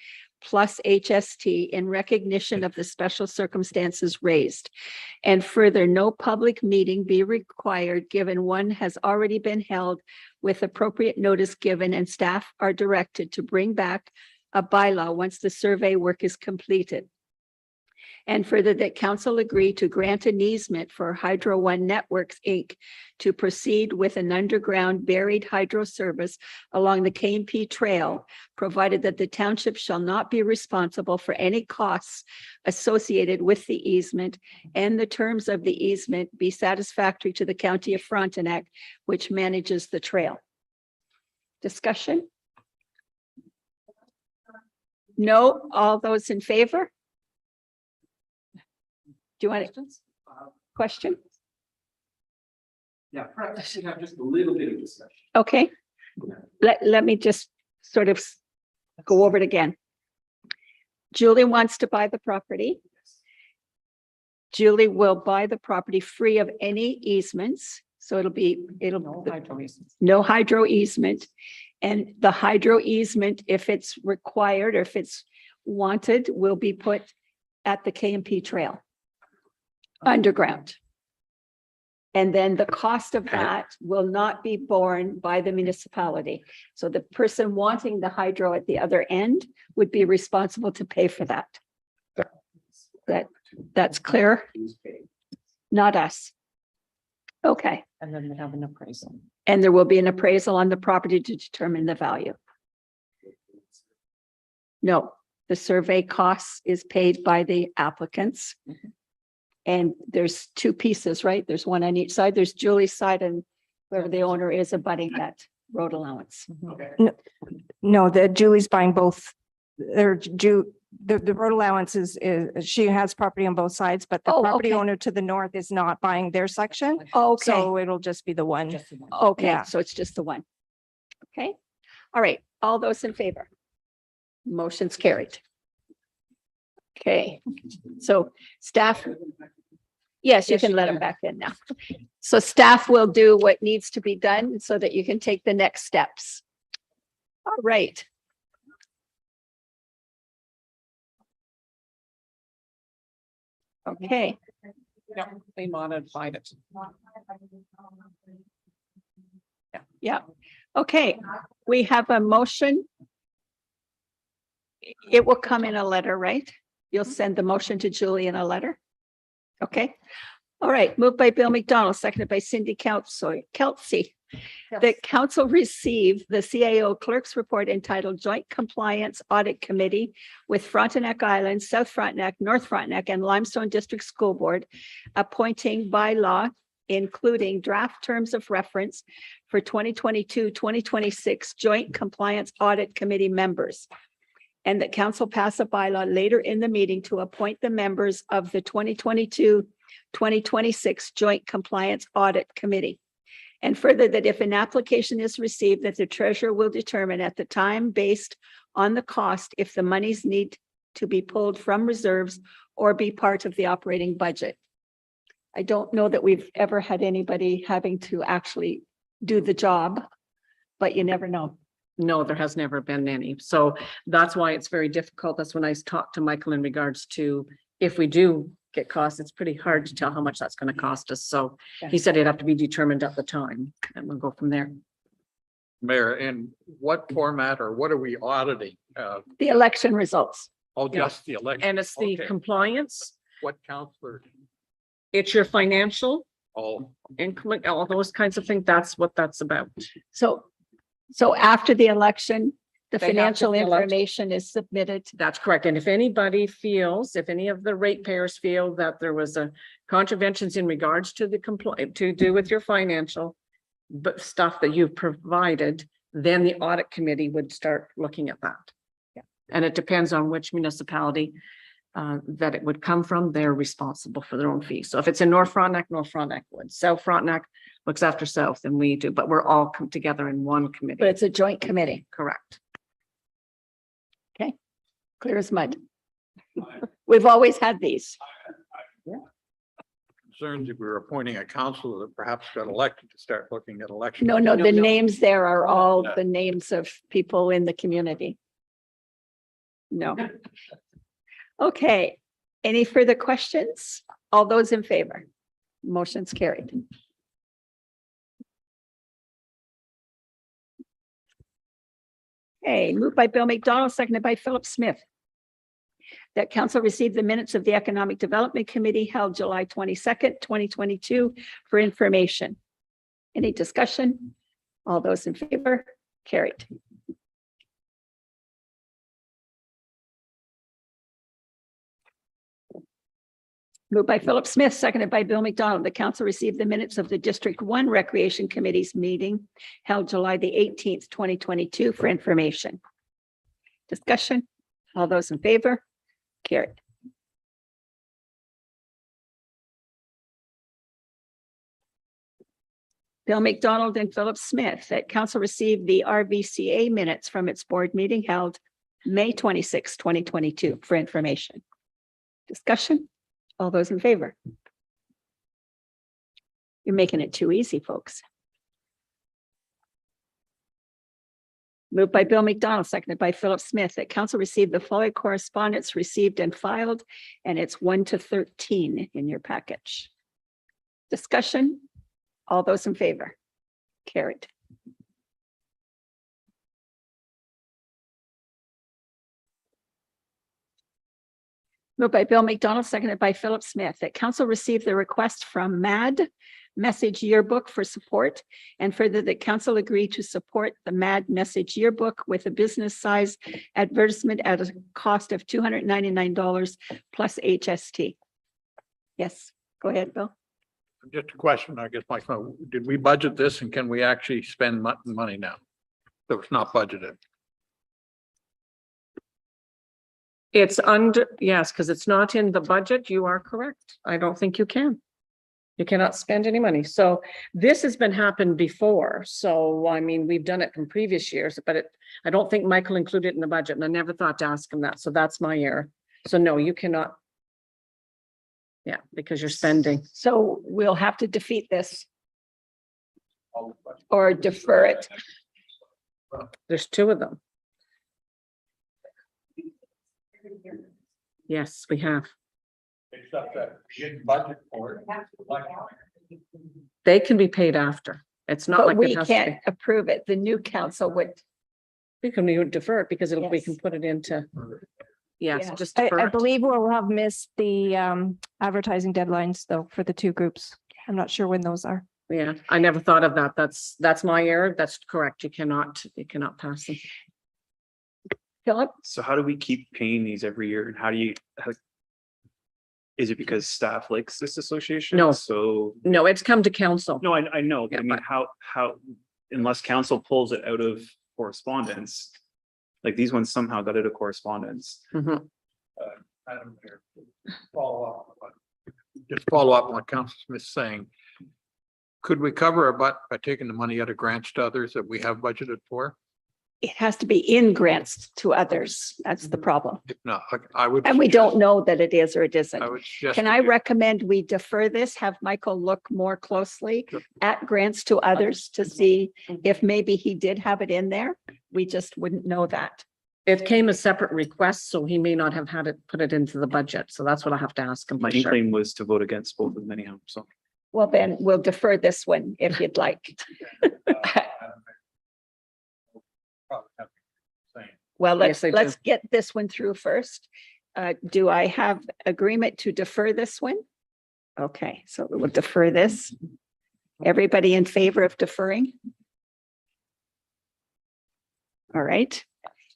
plus HST in recognition of the special circumstances raised. And further, no public meeting be required, given one has already been held with appropriate notice given, and staff are directed to bring back a bylaw once the survey work is completed. And further, that council agree to grant an easement for Hydro One Networks, Inc. to proceed with an underground buried hydro service along the K&P Trail, provided that the township shall not be responsible for any costs associated with the easement, and the terms of the easement be satisfactory to the county of Frontenac, which manages the trail. Discussion? No, all those in favor? Do you want a question? Yeah, perhaps we have just a little bit of discussion. Okay. Let me just sort of go over it again. Julie wants to buy the property. Julie will buy the property free of any easements. So no hydro easement. And the hydro easement, if it's required or if it's wanted, will be put at the K&P Trail underground. And then the cost of that will not be borne by the municipality. So the person wanting the hydro at the other end would be responsible to pay for that. That's clear? Not us. Okay. And then they have an appraisal. And there will be an appraisal on the property to determine the value. No, the survey costs is paid by the applicants. And there's two pieces, right? There's one on each side. There's Julie's side and whoever the owner is abutting that road allowance. No, the Julie's buying both. The road allowance is she has property on both sides, but the property okay. owner to the north is not buying their section. Okay, So it'll just be the one. okay, yeah. so it's just the one. Okay, all right, all those in favor? Motion's carried. Okay, so staff. Yes, you can let them back in now. So staff will do what needs to be done so that you can take the next steps. All right. Okay. Yeah, they modified it. Yeah, okay, we have a motion. It will come in a letter, right? You'll send the motion to Julie in a letter? Okay, all right, moved by Bill McDonald, seconded by Cindy Kelsey. The council received the CAO clerk's report entitled Joint Compliance Audit Committee with Frontenac Island, South Frontenac, North Frontenac, and Limestone District School Board, appointing by law, including draft terms of reference for 2022-2026 Joint Compliance Audit Committee members. And that council pass a bylaw later in the meeting to appoint the members of the 2022-2026 Joint Compliance Audit Committee. And further, that if an application is received, that the treasurer will determine at the time, based on the cost, if the monies need to be pulled from reserves or be part of the operating budget. I don't know that we've ever had anybody having to actually do the job, but you never know. No, there has never been any. So that's why it's very difficult. That's when I talked to Michael in regards to if we do get costs, it's pretty hard to tell how much that's going to cost us. So he said it'd have to be determined at the time and we'll go from there. Mayor, in what format or what are we auditing? The election results. Oh, just the election. And it's the Okay. compliance. What counselor? It's your financial Oh, increment, all those kinds of things. That's what that's about. So after the election, the They have to financial fill out- information is submitted. That's correct. And if anybody feels, if any of the ratepayers feel that there was a contraventions in regards to the complaint to do with your financial but stuff that you've provided, then the audit committee would start looking at that. Yeah. And it depends on which municipality that it would come from. They're responsible for their own fees. So if it's in North Frontenac would. South Frontenac looks after South and we do, but we're all come together in one But committee. it's a joint committee, Correct. clear as mud. We've always had these. concerns if we were appointing a council that perhaps got elected to start looking at elections. No, the names there are all Yeah. the names of people in the community. No. Okay, any further questions? All those in favor? Motion's carried. Okay, moved by Bill McDonald, seconded by Philip Smith. That council received the minutes of the Economic Development Committee held July 22nd, 2022 for information. Any discussion? All those in favor? Carried. Moved by Philip Smith, seconded by Bill McDonald. The council received the minutes of the District 1 Recreation Committee's meeting held July the 18th, 2022 for information. Discussion? All those in favor? Carried. Bill McDonald and Philip Smith, that council received the RVCA minutes from its board meeting held May 26, 2022 for information. Discussion? All those in favor? You're making it too easy, folks. Moved by Bill McDonald, seconded by Philip Smith, that council received the following correspondence received and filed, and it's 1 to 13 in your package. Discussion? All those in favor? Carried. Moved by Bill McDonald, seconded by Philip Smith, that council received the request from MAD Message Yearbook for support, and further that council agreed to support the MAD Message Yearbook with a business size advertisement at a cost of $299 plus HST. Yes, go ahead, Bill. Just a question, I guess, Mike, did we budget this and can we actually spend money now? That was not budgeted. It's under, yes, because it's not in the budget. You are correct. I don't think you can. You cannot spend any money. So this has been happened before. So I mean, we've done it in previous years, but I don't think Michael included it in the budget and I never thought to ask him that. So that's my error. So no, you cannot. Yeah, because you're spending. So we'll have to defeat this or defer it. There's two of them. Yes, we have. Except that we didn't budget for it. They can be paid after. It's not But like we it has to can't be. approve it. The new council would. We can defer it because we can Yes. put it into. Yes, Yeah. just defer I it. believe we'll have missed the advertising deadlines though for the two groups. I'm not sure when those are. Yeah, I never thought of that. That's my error. That's correct. You cannot pass them. Philip? So how do we keep paying these every year and how do you? Is it because staff likes this association? No. So, No, it's come to council. no, I know, but Yeah, I mean, how, unless council pulls it out of correspondence. Like these ones somehow got out of correspondence. Mhm. Madam Mayor, just follow up on what Council Smith's saying. Could we cover our butt by taking the money out of grants to others that we have budgeted for? It has to be in grants to others. That's the problem. If not, I would. And we don't know that it is or it I isn't. would suggest. Can I recommend we defer this, have Michael look more closely at grants to others to see if maybe he did have it in there? We just wouldn't know that. It came as separate requests, so he may not have had it, put it into the budget. So that's what I have to ask him. My for sure. inkling was to vote against both of them anyhow, so. Well, then we'll defer this one if you'd like. Well, Yes, they do. let's get this one through first. Do I have agreement to defer this one? Okay, so we will defer this. Everybody in favor of deferring? All right.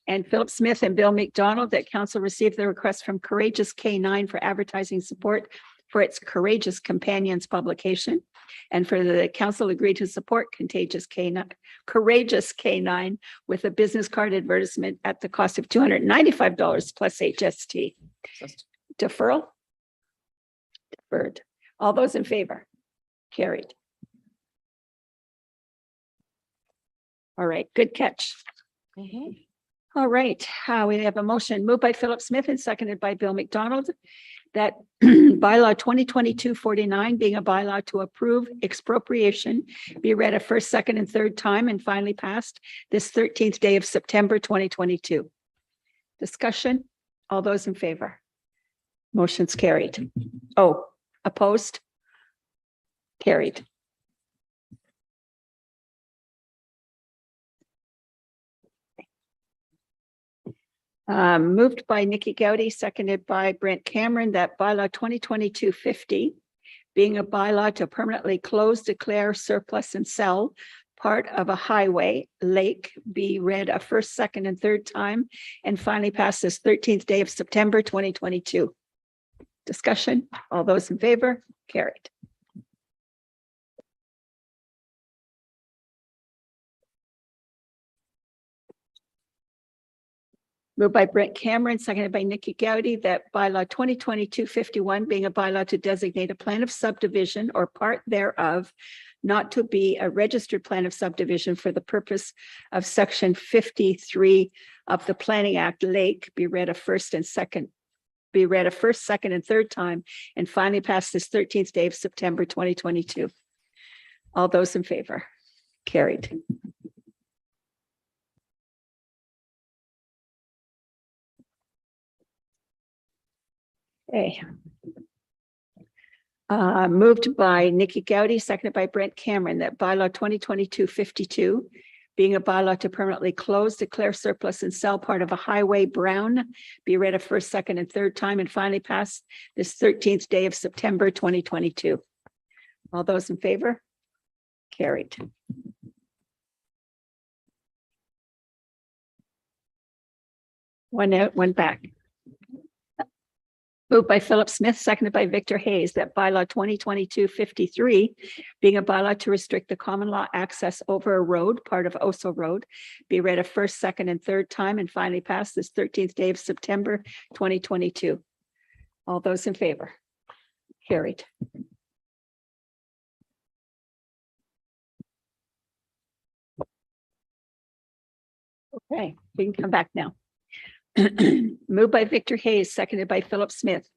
And Philip Smith and Bill McDonald, that council received the request from Courageous K9 for advertising support for its Courageous Companions publication. And for the council agreed to support Courageous K9 with a business card advertisement at the cost of $295 plus HST. Deferral? Deferred. All those in favor? Carried. All right, good catch. All right, we have a motion moved by Philip Smith and seconded by Bill McDonald that bylaw 2022-49 being a bylaw to approve expropriation be read a first, second, and third time and finally passed this 13th day of September 2022. Discussion, all those in favor? Motion's carried. Oh, opposed? Carried. Moved by Nikki Gowdy, seconded by Brent Cameron, that bylaw 2022-50 being a bylaw to permanently close, declare surplus and sell part of a highway lake be read a first, second, and third time and finally pass this 13th day of September 2022. Discussion, all those in favor? Carried. Moved by Brent Cameron, seconded by Nikki Gowdy, that bylaw 2022-51 being a bylaw to designate a plan of subdivision or part thereof not to be a registered plan of subdivision for the purpose of section 53 of the Planning Act Lake be read a first, second, and third time and finally pass this 13th day of September 2022. All those in favor? Carried. Okay. Moved by Nikki Gowdy, seconded by Brent Cameron, that bylaw 2022-52 being a bylaw to permanently close, declare surplus, and sell part of a highway Brown be read a first, second, and third time and finally pass this 13th day of September 2022. All those in favor? Carried. One out, one back. Moved by Philip Smith, seconded by Victor Hayes, that bylaw 2022-53 being a bylaw to restrict the common law access over a road, part of Oso Road, be read a first, second, and third time and finally pass this 13th day of September 2022. All those in favor? Carried. Okay, we can come back now. Moved by Victor Hayes, seconded by Philip Smith,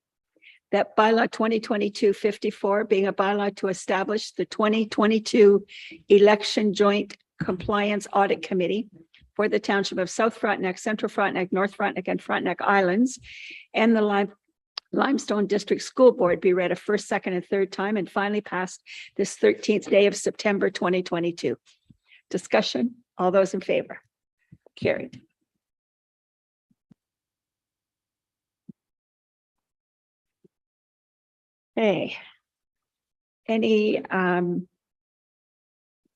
that bylaw 2022-54 being a bylaw to establish the 2022 election joint compliance audit committee for the township of South Frontenac, Central Frontenac, North Frontenac, and Frontenac Islands, and the Limestone District School Board be read a first, second, and third time and finally passed this 13th day of September 2022. Discussion, all those in favor? Carried. Hey, any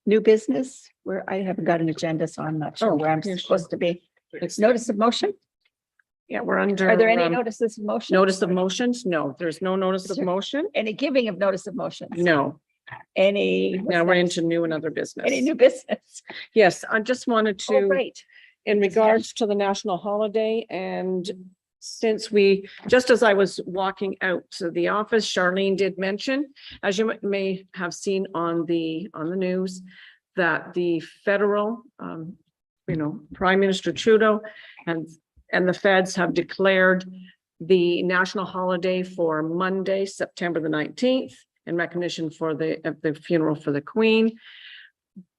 new business where I haven't got an agenda, so I'm not sure where I'm supposed to be. It's notice of motion. Yeah, we're under. Are there any notices of motion? Notice of motions? No, there's no notice of motion. Any giving of notice of motions? No. Any? Now we're into new and other business. Any new business? Yes, I just wanted Oh, to, great. in regards to the national holiday, and since just as I was walking out to the office, Charlene did mention, as you may have seen on the news, that the federal, Prime Minister Trudeau and the feds have declared the national holiday for Monday, September the 19th, in recognition for the funeral for the Queen.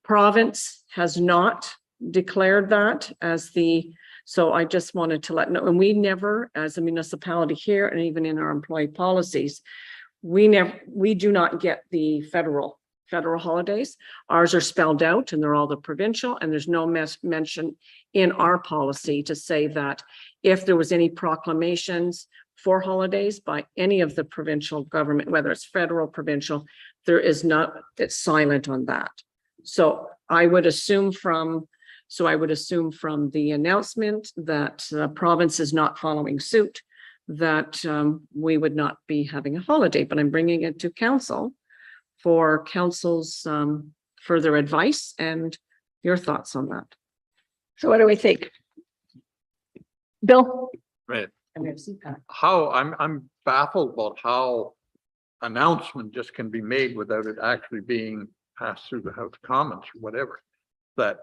Province has not declared that as so I just wanted to let know, and we never, as a municipality here, and even in our employee policies, we do not get the federal federal holidays. Ours are spelled out and they're all the provincial, and there's no mention in our policy to say that if there was any proclamations for holidays by any of the provincial government, whether it's federal, provincial, there is not, it's silent on that. So I would assume from the announcement that the province is not following suit, that we would not be having a holiday, but I'm bringing it to council for council's further advice and your thoughts on that. So what do we think? Bill? Right. And we have CPAC. How, I'm baffled about how announcement just can be made without it actually being passed through the House of Commons or whatever. That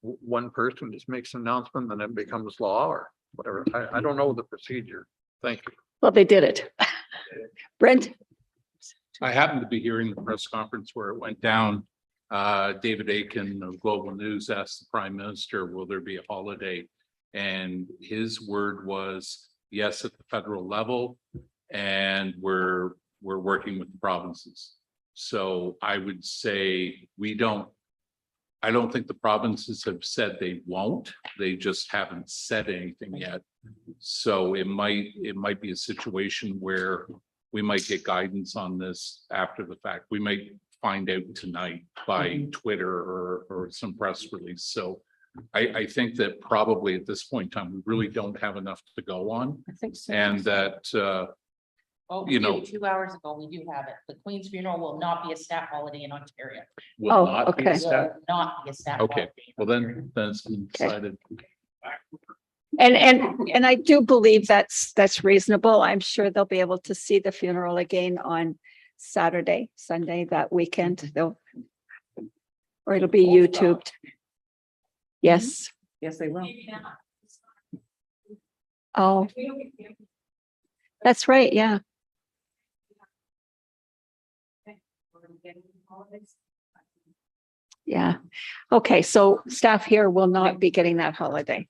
one person just makes an announcement and it becomes law or whatever. I don't know the procedure. Thank you. Well, they did it. Brent? I happened to be hearing the press conference where it went down. David Aiken of Global News asked the Prime Minister, will there be a holiday? And his word was yes, at the federal level. And we're working with the provinces. So I would say I don't think the provinces have said they won't. They just haven't said anything yet. So it might be a situation where we might get guidance on this after the fact. We might find out tonight by Twitter or some press release. So I think that probably at this point in time, we really don't have enough to go on. I think so. And that, Oh, you know, 2 hours ago, we do have it. The Queen's funeral will not be a stat holiday in Ontario. will Oh, not be a okay. stat. Will not be a stat Okay, holiday. in well Ontario. then it's been decided. And I do believe that's reasonable. I'm sure they'll be able to see the funeral again on Saturday, Sunday, that weekend. Or it'll be YouTubed. Yes. Yes, they will. Oh, that's right. Yeah. Yeah. Okay. So staff here will not be getting that holiday.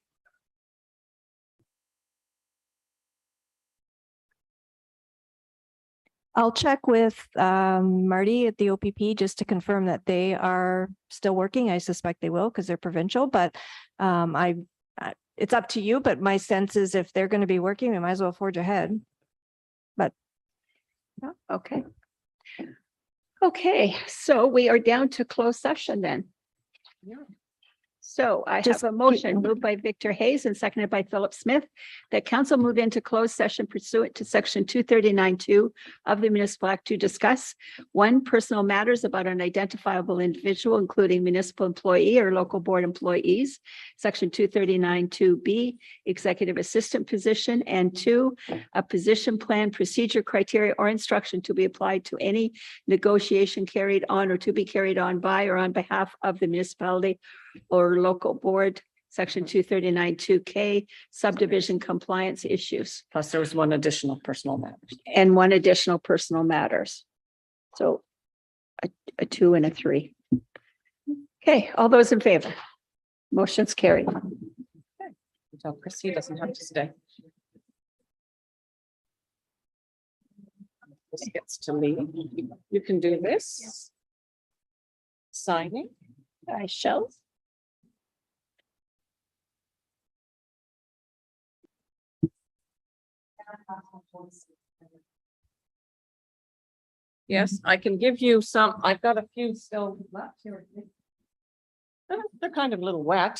I'll check with Marty at the OPP just to confirm that they are still working. I suspect they will because they're provincial, but it's up to you. But my sense is if they're going to be working, we might as well forge ahead. But Okay. Okay, so we are down to closed session then. So I Just- have a motion moved by Victor Hayes and seconded by Philip Smith that council move into closed session pursuant to section 239(2) of the Municipal Act to discuss one, personal matters about an identifiable individual, including municipal employee or local board employees, section 239(2)B, executive assistant position, and two, a position plan, procedure, criteria, or instruction to be applied to any negotiation carried on or to be carried on by or on behalf of the municipality or local board, section 239(2)K, subdivision compliance issues, Plus there was one additional personal matters. and one additional personal matters. So a 2 and a 3. Okay, all those in favor? Motion's carried. So Chrissy doesn't have to stay. This gets to me. You can do this. Signing. I shall. Yes, I can give you some, I've got a few still left here. They're kind of a little wet.